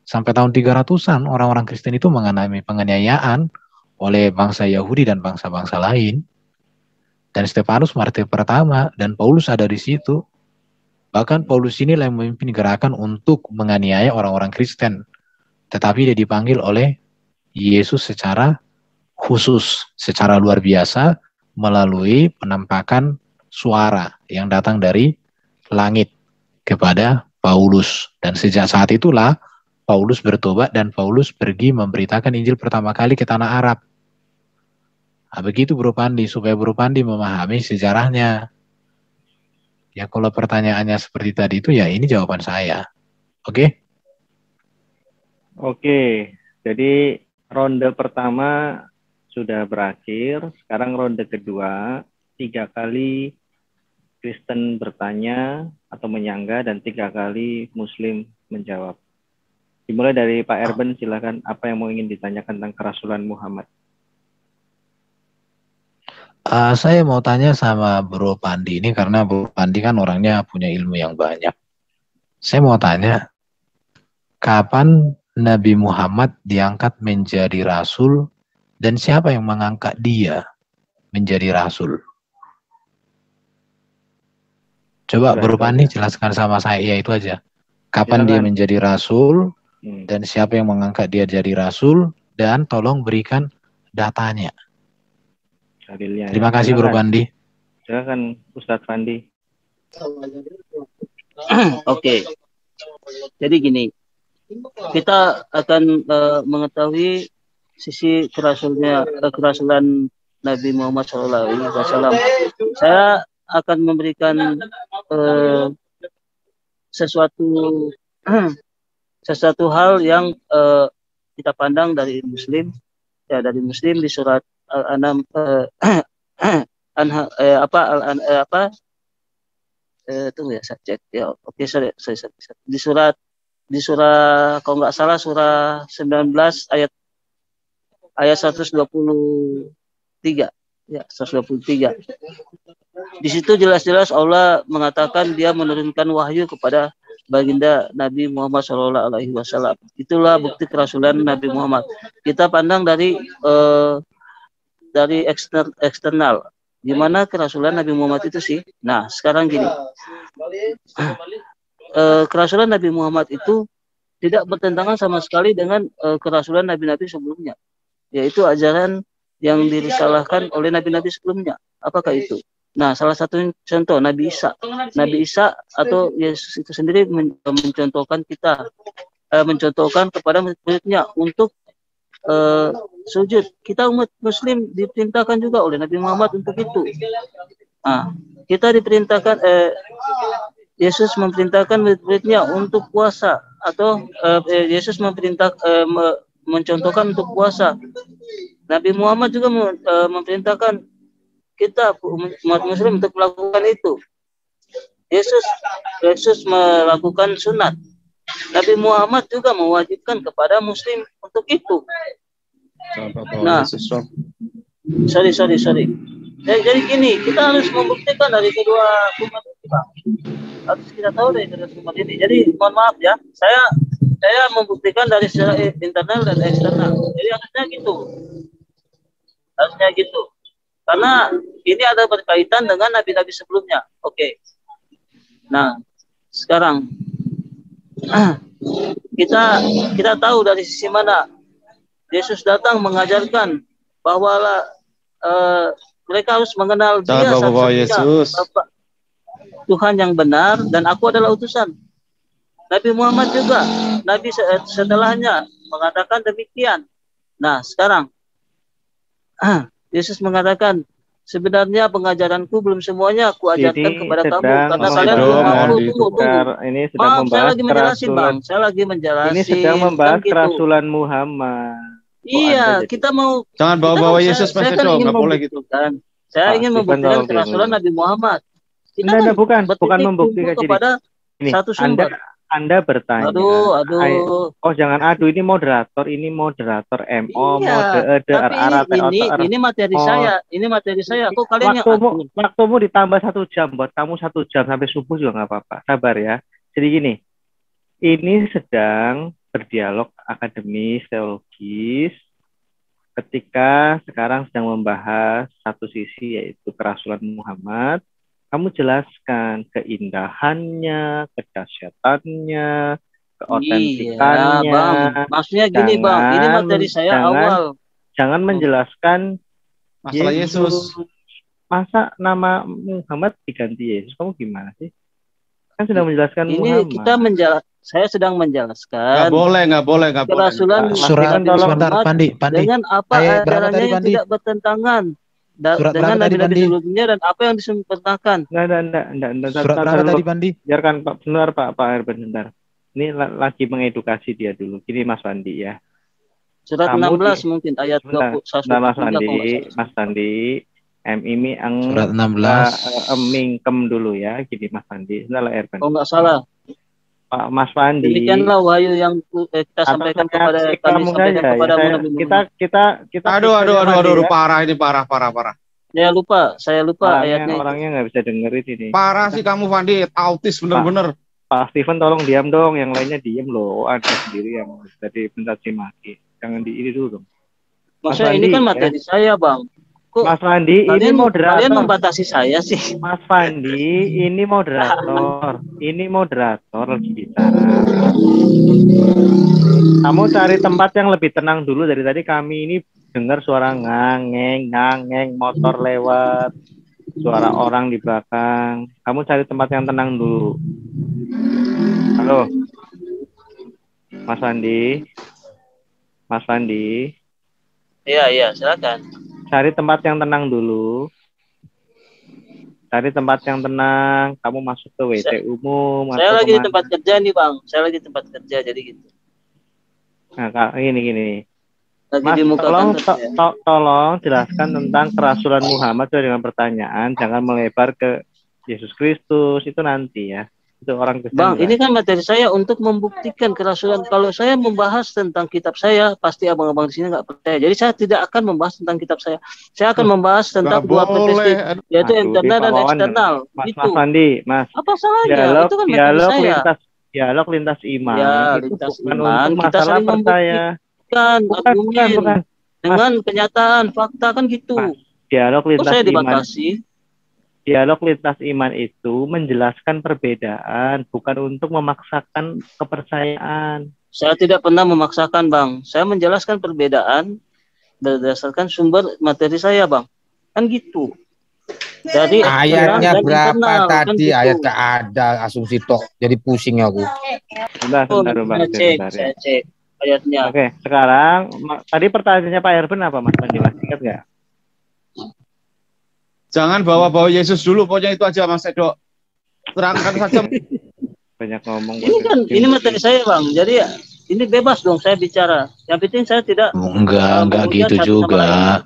Sampai tahun 300-an orang-orang Kristen itu mengalami penganiayaan oleh bangsa Yahudi dan bangsa-bangsa lain. Dan Stefanus martir pertama, dan Paulus ada di situ. Bahkan Paulus ini yang memimpin gerakan untuk menganiaya orang-orang Kristen. Tetapi dia dipanggil oleh Yesus secara khusus, secara luar biasa, melalui penampakan suara yang datang dari langit kepada Paulus. Dan sejak saat itulah Paulus bertobat dan Paulus pergi memberitakan Injil pertama kali ke tanah Arab. Nah, begitu Bro Pandi, supaya Bro Pandi memahami sejarahnya. Ya kalau pertanyaannya seperti tadi itu, ya ini jawaban saya. Oke? Oke, jadi ronde pertama sudah berakhir. Sekarang ronde kedua, 3 kali Kristen bertanya atau menyangga dan 3 kali Muslim menjawab. Dimulai dari Pak Erben, silakan, apa yang mau ingin ditanyakan tentang kerasulan Muhammad? Saya mau tanya sama Bro Pandi ini karena Bro Pandi kan orangnya punya ilmu yang banyak. Saya mau tanya, kapan Nabi Muhammad diangkat menjadi rasul dan siapa yang mengangkat dia menjadi rasul? Coba Bro Pandi jelaskan sama saya, ya itu aja. Kapan dia menjadi rasul dan siapa yang mengangkat dia jadi rasul, dan tolong berikan datanya. Terima kasih Bro Pandi. Silakan Ustadz Pandi. Oke. Jadi gini, kita akan mengetahui sisi kerasulan Nabi Muhammad SAW. Saya akan memberikan sesuatu hal yang kita pandang dari Muslim, ya, dari Muslim di surat Al-An'am tunggu ya, saya cek ya. Oke, sorry. Di surah kalau nggak salah surah 19 ayat 123 ya, 123. Di situ jelas-jelas Allah mengatakan dia menurunkan wahyu kepada baginda Nabi Muhammad SAW. Itulah bukti kerasulan Nabi Muhammad. Kita pandang dari eksternal. Gimana kerasulan Nabi Muhammad itu sih? Nah, sekarang gini. Kerasulan Nabi Muhammad itu tidak bertentangan sama sekali dengan kerasulan nabi-nabi sebelumnya. Yaitu ajaran yang dirisalahkan oleh nabi-nabi sebelumnya. Apakah itu? Nah, salah satu contoh Nabi Isa. Nabi Isa atau Yesus itu sendiri mencontohkan kepada murid-muridnya untuk sujud. Kita umat Muslim diperintahkan juga oleh Nabi Muhammad untuk itu. Nah, kita diperintahkan, Yesus memerintahkan murid-muridnya untuk puasa, atau Yesus mencontohkan untuk puasa. Nabi Muhammad juga memerintahkan kita umat Muslim untuk melakukan itu. Yesus melakukan sunat. Nabi Muhammad juga mewajibkan kepada Muslim untuk itu. Nah, sorry. Jadi gini, kita harus membuktikan dari kedua umat ini, Pak. Harus kita tahu dari kedua umat ini. Jadi mohon maaf ya, saya membuktikan dari secara internal dan eksternal. Jadi harusnya gitu. Karena ini ada berkaitan dengan nabi-nabi sebelumnya. Oke. Nah, sekarang kita tahu dari sisi mana Yesus datang mengajarkan bahwa mereka harus mengenal Dia Bapak Tuhan yang benar, dan aku adalah utusan. Nabi Muhammad juga, Nabi setelahnya mengatakan demikian. Nah, sekarang Yesus mengatakan, sebenarnya pengajaranku belum semuanya aku ajarkan Ini kepada kamu sedang karena kalian Mas belum Edo, mohon mampu. di Tunggu. ini sedang Maaf, saya membahas lagi menjelasin, kerasulan. Bang. Saya lagi Ini menjelasin, sedang kan membahas gitu. kerasulan Muhammad. Kok Anda Iya, jadi kita mau Jangan kita bawa-bawa kan Yesus, Mas saya kan Edo, ingin nggak boleh gitu. membuktikan. Saya Pak ingin Stephen membuktikan tolong diam kerasulan dulu. Nabi Muhammad. Kita Enggak, kan bukan bertitik membuktikan kumpul gini. kepada Ini satu sumber. Anda bertanya. Aduh. Oh jangan aduh, ini moderator MO Iya, mode tapi ini materi saya. Ini materi saya. Kok kalian yang atur? Waktumu ditambah 1 jam, buat kamu 1 jam sampai subuh juga nggak apa-apa. Sabar ya. Jadi gini, ini sedang berdialog akademis teologis ketika sekarang sedang membahas satu sisi yaitu kerasulan Muhammad. Kamu jelaskan keindahannya, kedahsyatannya, keotentikannya. Iya, Bang. Maksudnya gini, Bang. Ini materi saya awal. Jangan menjelaskan Masalah Yesus. Masa nama Muhammad diganti Yesus? Kamu gimana sih? Kan sedang menjelaskan ini Muhammad. Saya sedang menjelaskan. Nggak boleh. Kerasulan Surat sebentar, Pandi. Dengan apa ajarannya yang tidak bertentangan dengan nabi-nabi sebelumnya dan apa yang disempurnakan. Enggak. Surat berapa tadi, Pandi? Biarkan Pak, benar Pak Herben, bentar. Ini lagi mengedukasi dia dulu. Gini Mas Wandi ya. Surat 16 mungkin ayat 21. Mas Wandi, ini surat 16 mingkem dulu ya. Gini Mas Wandi. Sebentar Herben. Oh, enggak salah. Pak Mas Wandi. Demikianlah wahyu yang kita sampaikan kepada kami sampaikan kepada Nabi Muhammad. Kita Aduh, parah ini parah. Saya lupa ayatnya. Orangnya nggak bisa dengerin ini. Parah sih kamu Fandi, autis bener-bener. Pak Stephen tolong diam dong, yang lainnya diam loh. Anda sendiri yang jadi pencaci maki. Jangan di ini dulu dong. Maksudnya ini kan materi saya, Bang. Kok Mas Fandi, ini moderator. Kalian membatasi saya sih. Mas Fandi, ini moderator. Ini moderator lagi bicara. Kamu cari tempat yang lebih tenang dulu. Dari tadi kami ini dengar suara ngangeng, motor lewat, suara orang di belakang. Kamu cari tempat yang tenang dulu. Halo, Mas Fandi. Iya, silakan. Cari tempat yang tenang dulu. Cari tempat yang tenang. Kamu masuk ke WC umum. Saya lagi di tempat kerja nih, Bang. Saya lagi di tempat kerja, jadi gitu. Nah, gini. Lagi Mas, di muka tolong jelaskan tentang kerasulan Muhammad dengan pertanyaan. Jangan melebar ke Yesus Kristus. Itu nanti ya. Itu orang Kristen. Bang, ini kan materi saya untuk membuktikan kerasulan. Kalau saya membahas tentang kitab saya, pasti abang-abang di sini nggak percaya. Jadi saya tidak akan membahas tentang kitab saya. Saya akan membahas tentang dua perspektif, yaitu internal dan eksternal. Mas Fandi, Mas. Apa salahnya? Itu kan materi saya. Dialog lintas iman. Ya, itu lintas bukan iman. Untuk Kita saling membuktikan bukan. Dengan kenyataan, fakta kan gitu. Mas, dialog lintas saya iman. dibatasi. Dialog lintas iman itu menjelaskan perbedaan, bukan untuk memaksakan kepercayaan. Saya tidak pernah memaksakan, Bang. Saya menjelaskan perbedaan berdasarkan sumber materi saya, Bang. Kan gitu. Jadi ayatnya berapa internal, tadi? Kan gitu. Ayat gak ada, asumsi tok. Jadi pusing aku. Saya cek ayatnya. Oke, sekarang tadi pertanyaannya Pak Herben apa, Mas Fandi? Masih ingat nggak? Jangan bawa-bawa Yesus dulu, pokoknya itu aja Mas Edo. Terangkan saja. Banyak ngomong. Ini materi saya, Bang. Jadi ini bebas dong saya bicara. Yang penting saya tidak enggak gitu juga.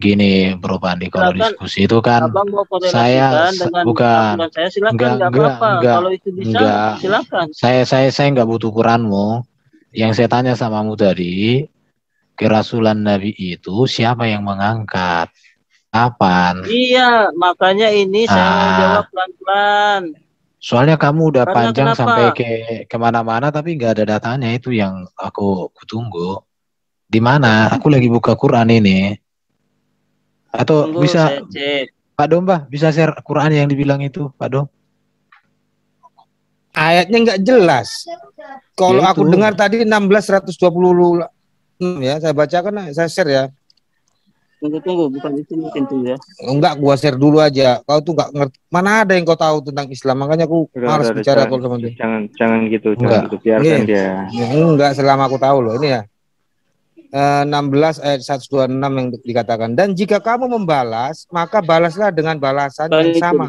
Gini, Bro Pandi, kalau diskusi itu kan saya bukan saya silakan enggak apa-apa. Kalau itu bisa silakan. Saya enggak butuh Quranmu. Yang saya tanya samamu tadi, kerasulan Nabi itu siapa yang mengangkat? Kapan? Iya, makanya ini saya mau jawab pelan-pelan. Soalnya kamu udah panjang sampai kemana-mana tapi nggak ada datanya, itu yang aku tunggu. Di mana? Aku lagi buka Quran ini. Atau tunggu, bisa Pak Domba bisa share Quran yang dibilang itu, Pak Dom? Ayatnya nggak jelas. Kalau aku dengar tadi 16:120 ya, saya bacakan, saya share ya. Tunggu, bukan itu mungkin tuh ya. Enggak, gua share dulu aja. Kau tuh enggak ngerti. Mana ada yang kau tahu tentang Islam? Makanya aku malas bicara kalau sama dia. Jangan gitu, biarkan dia. Enggak, selama aku tahu loh ini ya. 16 ayat 126 yang dikatakan, dan jika kamu membalas maka balaslah dengan balasan yang sama.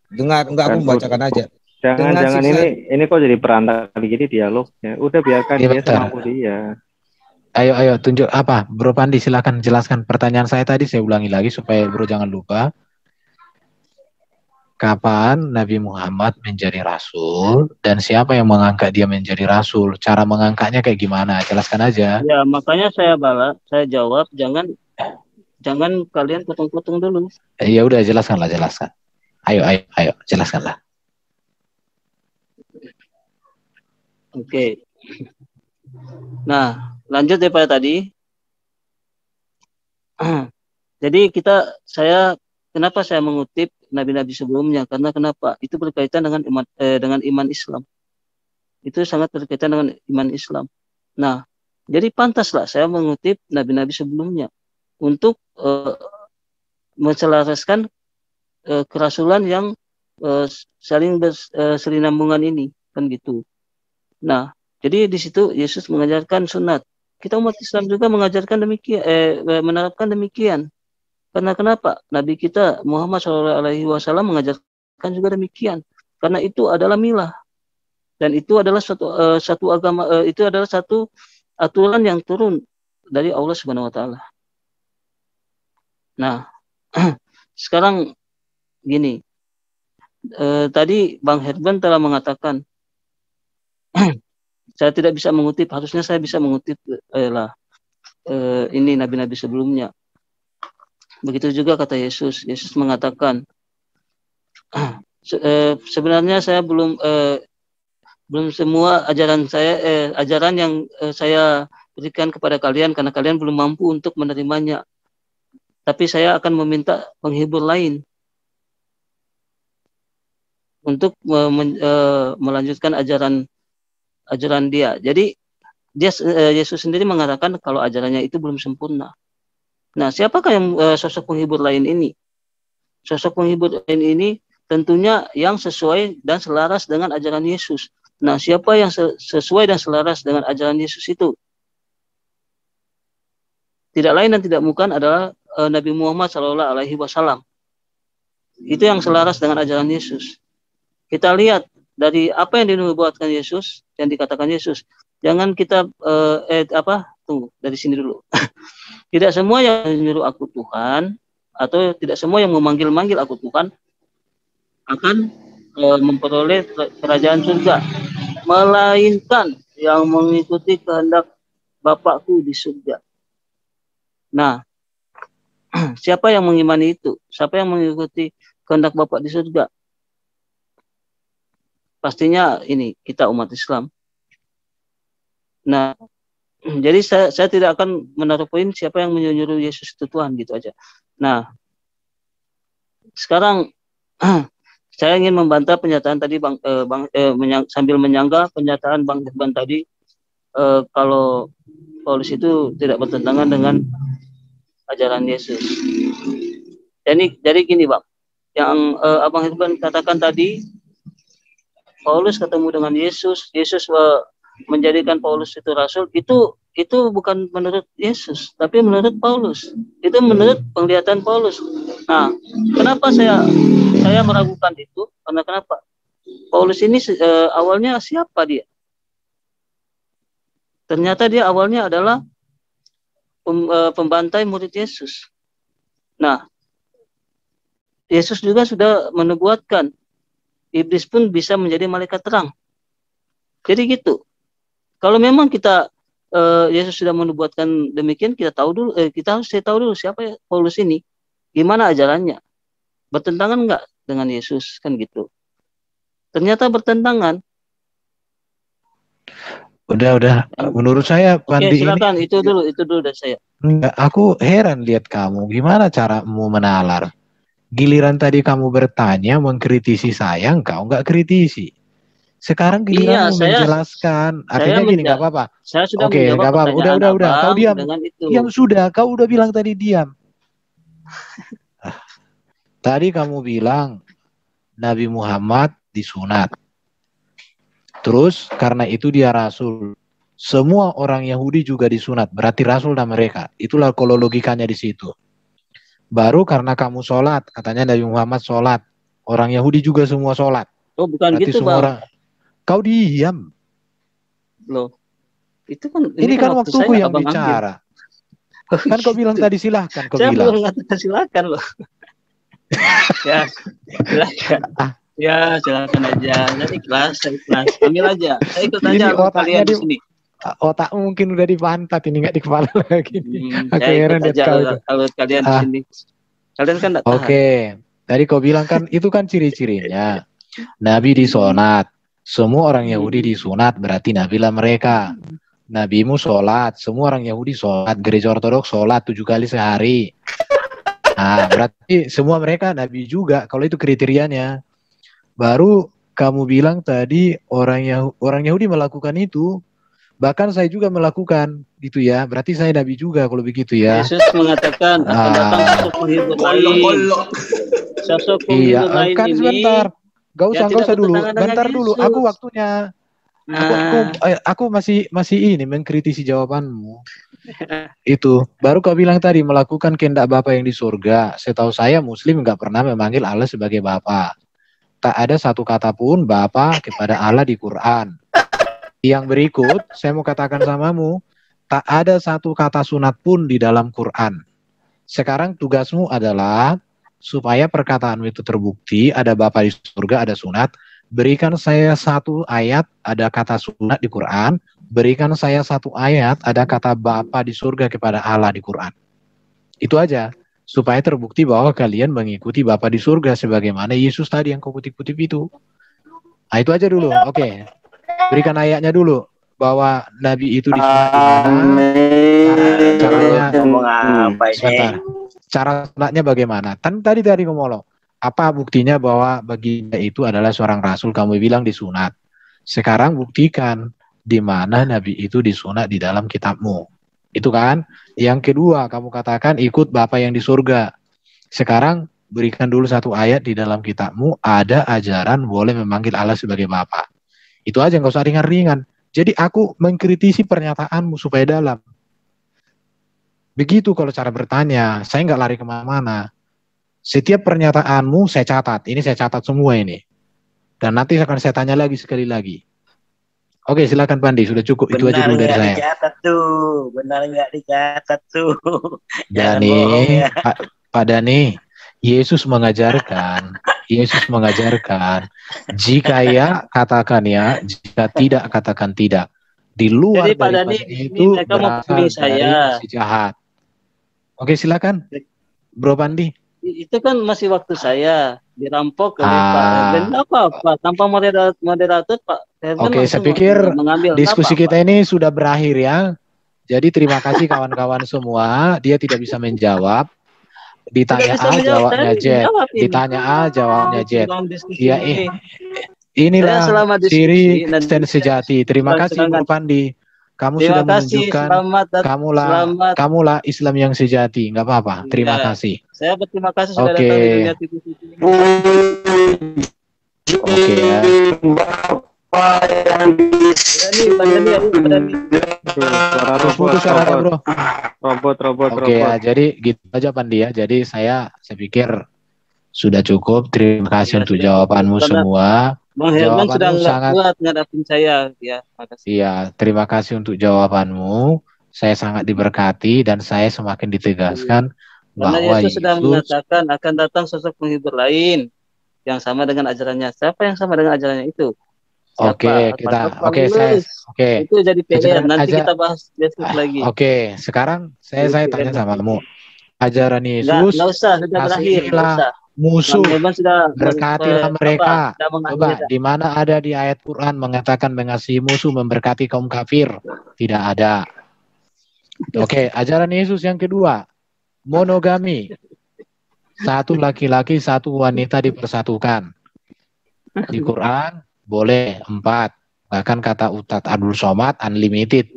Dengar, enggak, aku membacakan aja. Jangan ini kok jadi berantakan gini dialognya. Udah biarkan dia semampu dia. Ayo tunjuk apa, Bro Pandi, silakan jelaskan pertanyaan saya tadi, saya ulangi lagi supaya Bro jangan lupa. Kapan Nabi Muhammad menjadi rasul dan siapa yang mengangkat dia menjadi rasul? Cara mengangkatnya kayak gimana? Jelaskan aja. Ya, makanya saya jawab, jangan kalian potong-potong dulu. Ya udah, jelaskan. Ayo, jelaskanlah. Oke. Nah, lanjut daripada tadi. Jadi kenapa saya mengutip nabi-nabi sebelumnya? Karena kenapa? Itu berkaitan dengan iman Islam. Itu sangat berkaitan dengan iman Islam. Nah, jadi pantaslah saya mengutip nabi-nabi sebelumnya untuk menselaraskan kerasulan yang saling berselinambungan ini, kan gitu. Nah, jadi di situ Yesus mengajarkan sunat. Kita umat Islam juga mengajarkan demikian, menerapkan demikian. Karena kenapa? Nabi kita Muhammad SAW mengajarkan juga demikian. Karena itu adalah milah. Dan itu adalah satu agama, itu adalah satu aturan yang turun dari Allah Subhanahu wa taala. Nah, sekarang gini. Tadi Bang Herban telah mengatakan saya tidak bisa mengutip, harusnya saya bisa mengutip ini nabi-nabi sebelumnya. Begitu juga kata Yesus. Yesus mengatakan, sebenarnya saya belum semua ajaran yang saya berikan kepada kalian karena kalian belum mampu untuk menerimanya. Tapi saya akan meminta penghibur lain untuk melanjutkan ajaran dia. Jadi Yesus sendiri mengatakan kalau ajarannya itu belum sempurna. Nah, siapakah yang sosok penghibur lain ini? Sosok penghibur lain ini tentunya yang sesuai dan selaras dengan ajaran Yesus. Nah, siapa yang sesuai dan selaras dengan ajaran Yesus itu? Tidak lain dan tidak bukan adalah Nabi Muhammad SAW. Itu yang selaras dengan ajaran Yesus. Kita lihat dari apa yang dinubuatkan Yesus, yang dikatakan Yesus. Jangan kita tunggu dari sini dulu. Tidak semua yang menyuruh aku Tuhan atau tidak semua yang memanggil-manggil aku Tuhan akan memperoleh kerajaan surga, melainkan yang mengikuti kehendak Bapakku di surga. Nah, siapa yang mengimani itu? Siapa yang mengikuti kehendak Bapak di surga? Pastinya ini kita umat Islam. Nah, jadi saya tidak akan menaruh poin siapa yang menyuruh Yesus itu Tuhan gitu aja. Nah, sekarang saya ingin membantah pernyataan tadi sambil menyangga pernyataan Bang Irban tadi kalau Paulus itu tidak bertentangan dengan ajaran Yesus. Jadi gini Bang, yang Abang Irban katakan tadi, Paulus ketemu dengan Yesus menjadikan Paulus itu rasul, itu bukan menurut Yesus, tapi menurut Paulus. Itu menurut penglihatan Paulus. Nah, kenapa saya meragukan itu? Karena kenapa? Paulus ini awalnya siapa dia? Ternyata dia awalnya adalah pembantai murid Yesus. Nah, Yesus juga sudah menubuatkan iblis pun bisa menjadi malaikat terang. Jadi gitu. Kalau memang Yesus sudah menubuatkan demikian, kita harus tahu dulu siapa Paulus ini, gimana ajarannya, bertentangan enggak dengan Yesus, kan gitu. Ternyata bertentangan. Udah. Menurut saya Pandi silakan, ini itu dulu dari saya. Enggak, aku heran lihat kamu, gimana caramu menalar. Giliran tadi kamu bertanya, mengkritisi saya, engkau enggak kritisi. Sekarang giliran menjelaskan. Akhirnya gini, enggak apa-apa. Saya sudah Oke, enggak apa-apa. Udah. Kau diam. Diam sudah. Kau udah bilang tadi diam. Tadi kamu bilang Nabi Muhammad disunat. Terus karena itu dia rasul. semua orang Yahudi juga disunat, berarti rasul dan mereka. Itulah kalau logikanya di situ. Baru karena kamu sholat, katanya Nabi Muhammad sholat, orang Yahudi juga semua sholat. Oh, bukan Berarti gitu, semua Bang. orang. Kau diam. Loh. Itu kan Ini kan waktuku saya, yang Abang bicara. ambil. Kan kau bilang tadi silahkan, kau Saya bilang. belum mengatakan silakan loh. Ya, silakan. Ya, silakan aja. Saya ikhlas. Ambil aja. Saya ikut aja Ini sama kalian di otaknya sini. Otakmu mungkin udah di pantat, ini nggak di kepala lagi. Aku Saya heran ikut lihat aja kau itu. kalau kalian di sini. Kalian kan enggak tahan. Oke, tadi kau bilang kan itu kan ciri-cirinya. Nabi disunat, semua orang Yahudi disunat, berarti Nabi lah mereka. Nabimu sholat, semua orang Yahudi sholat, gereja Ortodoks sholat 7 kali sehari. Nah, berarti semua mereka Nabi juga, kalau itu kriterianya. Baru kamu bilang tadi orang Yahudi melakukan itu, bahkan saya juga melakukan, gitu ya. Berarti saya Nabi juga kalau begitu ya. Yesus mengatakan akan datang sosok penghibur lain. Sosok penghibur lain kan ini. Sebentar. Gak usah dulu. Bentar dulu. Yesus. Aku waktunya. Aku masih ini mengkritisi jawabanmu. Itu baru kau bilang tadi melakukan kehendak Bapa yang di surga. Setahu saya Muslim nggak pernah memanggil Allah sebagai Bapa. Tak ada satu kata pun Bapa kepada Allah di Quran. Yang berikut saya mau katakan samamu, tak ada satu kata sunat pun di dalam Quran. Sekarang tugasmu adalah supaya perkataanmu itu terbukti, ada Bapa di surga, ada sunat. Berikan saya satu ayat, ada kata sunat di Quran. Berikan saya satu ayat, ada kata Bapa di surga kepada Allah di Quran. Itu aja, supaya terbukti bahwa kalian mengikuti Bapa di surga sebagaimana Yesus tadi yang kau kutip-kutip itu. Nah, itu aja dulu. Oke. Berikan ayatnya dulu bahwa Nabi itu disunat di mana, caranya sebentar. Cara sunatnya bagaimana? Tadi ngomong, apa buktinya bahwa baginda itu adalah seorang rasul? Kamu bilang disunat. Sekarang buktikan di mana Nabi itu disunat di dalam kitabmu. Itu kan? Yang kedua, kamu katakan ikut Bapa yang di surga. Sekarang berikan dulu satu ayat di dalam kitabmu, ada ajaran boleh memanggil Allah sebagai Bapa. Itu aja, nggak usah ringan-ringan. Jadi aku mengkritisi pernyataanmu supaya dalam. Begitu kalau cara bertanya, saya nggak lari kemana-mana. Setiap pernyataanmu saya catat. Ini saya catat semua ini. Dan nanti akan saya tanya lagi sekali lagi. Oke, silakan Pandi. Sudah cukup. Itu aja dulu dari saya. Benar nggak dicatat tuh. Dani, Pak Dani, Yesus mengajarkan jika ya katakan ya, jika tidak katakan tidak. Di luar daripada itu berasal dari si jahat. Oke, silakan Bro Pandi. Itu kan masih waktu saya dirampok oleh Pak Herben. Apa tanpa moderator Pak Herben. Oke, saya pikir diskusi kita ini sudah berakhir ya. Jadi terima kasih kawan-kawan semua. Dia tidak bisa menjawab. Ditanya A jawabnya Z. Ditanya A jawabnya Z. Ya, inilah ciri stand sejati. Terima kasih Bro Pandi. Kamu sudah menunjukkan kamulah Islam yang sejati. Nggak apa-apa. Terima kasih. Saya berterima kasih sudah datang di dunia TV ini. Oke ya. Suaranya bro. Robot. Oke ya, jadi gitu aja Pandi ya. Jadi saya pikir sudah cukup. Terima kasih untuk jawabanmu semua. Bang Herman sudah sangat kuat ngadapin saya ya. Makasih. Iya, terima kasih untuk jawabanmu. Saya sangat diberkati dan saya semakin ditegaskan bahwa Yesus sudah mengatakan akan datang sosok penghibur lain yang sama dengan ajarannya. Siapa yang sama dengan ajarannya itu? Oke, itu jadi PR. Nanti kita bahas besok lagi. Oke, sekarang saya tanya sama kamu. Ajaran Yesus nggak usah, sudah berakhir. Musuh, berkatilah mereka. Coba, di mana ada di ayat Quran mengatakan mengasihi musuh, memberkati kaum kafir? Tidak ada. Oke, ajaran Yesus yang kedua, monogami. Satu laki-laki, satu wanita dipersatukan. Di Quran boleh 4. Bahkan kata Ustadz Abdul Somad unlimited.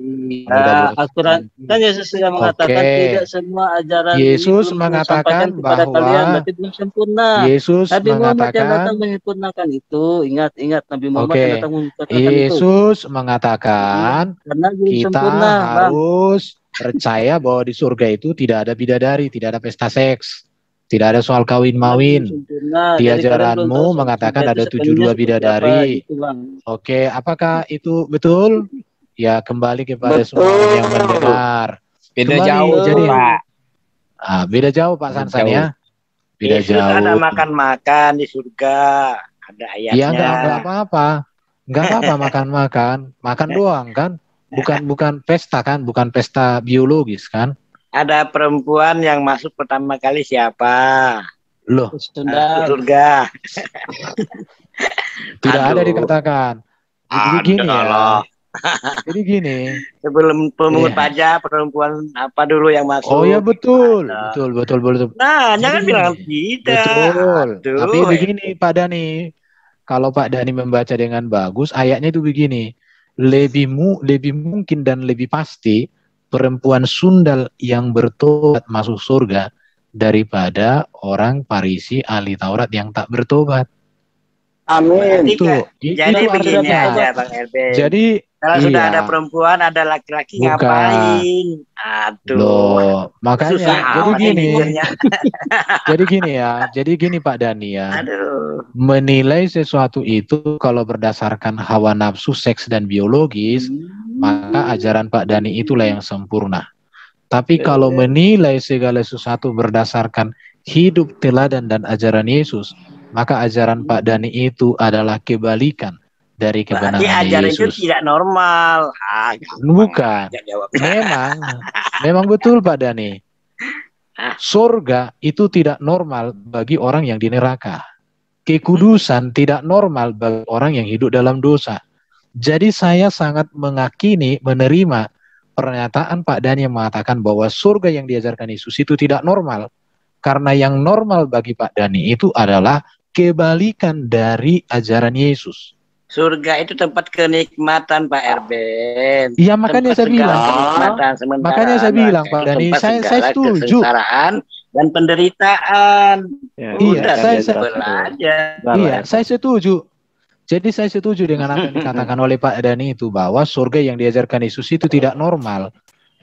Aturan kan Yesus sudah mengatakan tidak semua ajaran Yesus ini mengatakan kepada bahwa kalian berarti belum sempurna. Yesus Nabi Muhammad yang datang mengatakan menyempurnakan itu. Ingat Nabi Muhammad yang datang menyempurnakan itu. Yesus mengatakan Karena belum kita sempurna, harus percaya bahwa di surga itu tidak ada bidadari, tidak ada pesta seks, tidak ada soal kawin-mawin. Di ajaranmu mengatakan ada 72 bidadari. Oke, apakah itu betul? Ya, kembali kepada semua yang mendengar. Beda jauh, jadi, Pak. Beda jauh, Pak Sansan ya. Beda Yesus jauh. ada makan-makan di surga. Ada ayatnya. Ya, enggak apa-apa. Enggak apa-apa makan-makan. Makan doang kan? Bukan pesta kan? Bukan pesta biologis kan? Ada perempuan yang masuk pertama kali siapa? Loh, surga. Tidak ada dikatakan. Jadi gini ya. Jadi gini. Sebelum pemungut pajak perempuan apa dulu yang masuk? Oh ya betul. Nah, jangan bilang tidak. Betul. Tapi begini Pak Dani. Kalau Pak Dani membaca dengan bagus, ayatnya itu begini. Lebih mungkin dan lebih pasti perempuan sundal yang bertobat masuk surga daripada orang Farisi ahli Taurat yang tak bertobat. Amin. Jadi begini aja Bang Elben. Jadi kalau sudah ada perempuan, ada laki-laki ngapain? Aduh. Loh, makanya susah jadi gini. Jadi gini Pak Dani ya. Aduh. Menilai sesuatu itu kalau berdasarkan hawa nafsu, seks dan biologis, maka ajaran Pak Dani itulah yang sempurna. Tapi kalau menilai segala sesuatu berdasarkan hidup teladan dan ajaran Yesus, maka ajaran Pak Dani itu adalah kebalikan dari kebenaran Yesus. Ajaran itu tidak normal. Bukan. Memang betul Pak Dani. Surga itu tidak normal bagi orang yang di neraka. Kekudusan tidak normal bagi orang yang hidup dalam dosa. Jadi saya sangat menerima pernyataan Pak Dani yang mengatakan bahwa surga yang diajarkan Yesus itu tidak normal. Karena yang normal bagi Pak Dani itu adalah kebalikan dari ajaran Yesus. Surga itu tempat kenikmatan Pak Erben. Iya makanya saya bilang. Makanya saya bilang Pak Dani, saya setuju. Kesengsaraan dan penderitaan. Saya setuju. Jadi saya setuju dengan apa yang dikatakan oleh Pak Dani itu bahwa surga yang diajarkan Yesus itu tidak normal.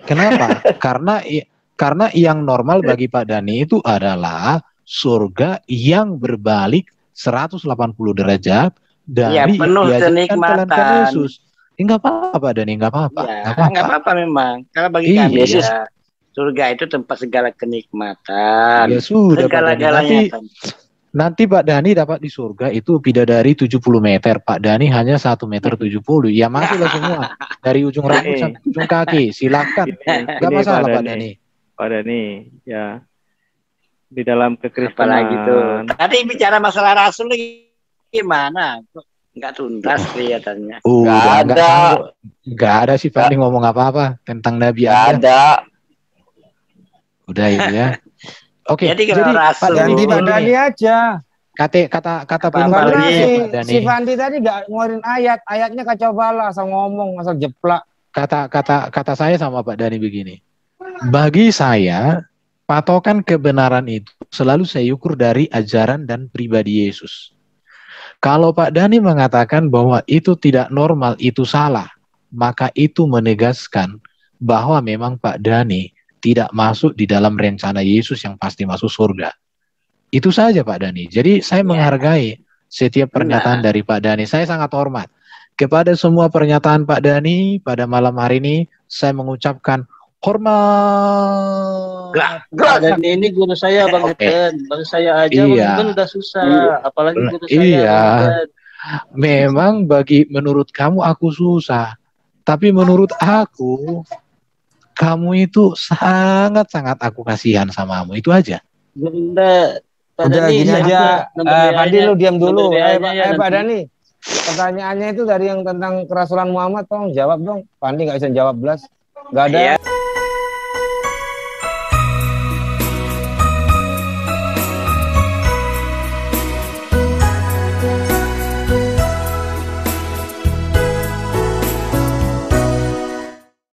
Kenapa? Karena yang normal bagi Pak Dani itu adalah surga yang berbalik 180 derajat dari penuh kenikmatan Yesus. Enggak apa-apa Dani, enggak apa-apa. Enggak apa-apa memang. Kalau bagi kami surga itu tempat segala kenikmatan. Ya sudah Pak Dani. Nanti Pak Dani dapat di surga itu bidadari 70 meter. Pak Dani hanya 1,70 meter. Ya masuklah semua. Dari ujung rambut sampai ujung kaki. Silakan. Enggak masalah Pak Dani. Pak Dani, ya. Di dalam kekristenan. Apalagi tuh. Tadi bicara masalah Rasul gimana? Enggak tuntas kelihatannya. Enggak ada sih Pak Dani ngomong apa-apa tentang Nabi Anda. Ada. Udah itu ya. Oke, jadi Rasul ganti Pak Dani aja. Kata si Fandi tadi nggak ngeluarin ayatnya kacau bala, asal ngomong, asal jeplak. Kata saya sama Pak Dani begini. Bagi saya, patokan kebenaran itu selalu saya ukur dari ajaran dan pribadi Yesus. Kalau Pak Dani mengatakan bahwa itu tidak normal, itu salah, maka itu menegaskan bahwa memang Pak Dani tidak masuk di dalam rencana Yesus yang pasti masuk surga. Itu saja Pak Dani. Jadi saya menghargai setiap pernyataan dari Pak Dani. Saya sangat hormat kepada semua pernyataan Pak Dani pada malam hari ini. Saya mengucapkan hormat. Dan ini guru saya Bang Eten. Bang saya aja Bang udah susah. Apalagi guru saya. Memang menurut kamu aku susah. Tapi menurut aku kamu itu sangat-sangat aku kasihan samamu. Itu aja. Udah gini aja. Fandi lu diam dulu. Pak Dani. Pertanyaannya itu dari yang tentang kerasulan Muhammad, tolong jawab dong. Fandi nggak bisa jawab belas. Nggak ada.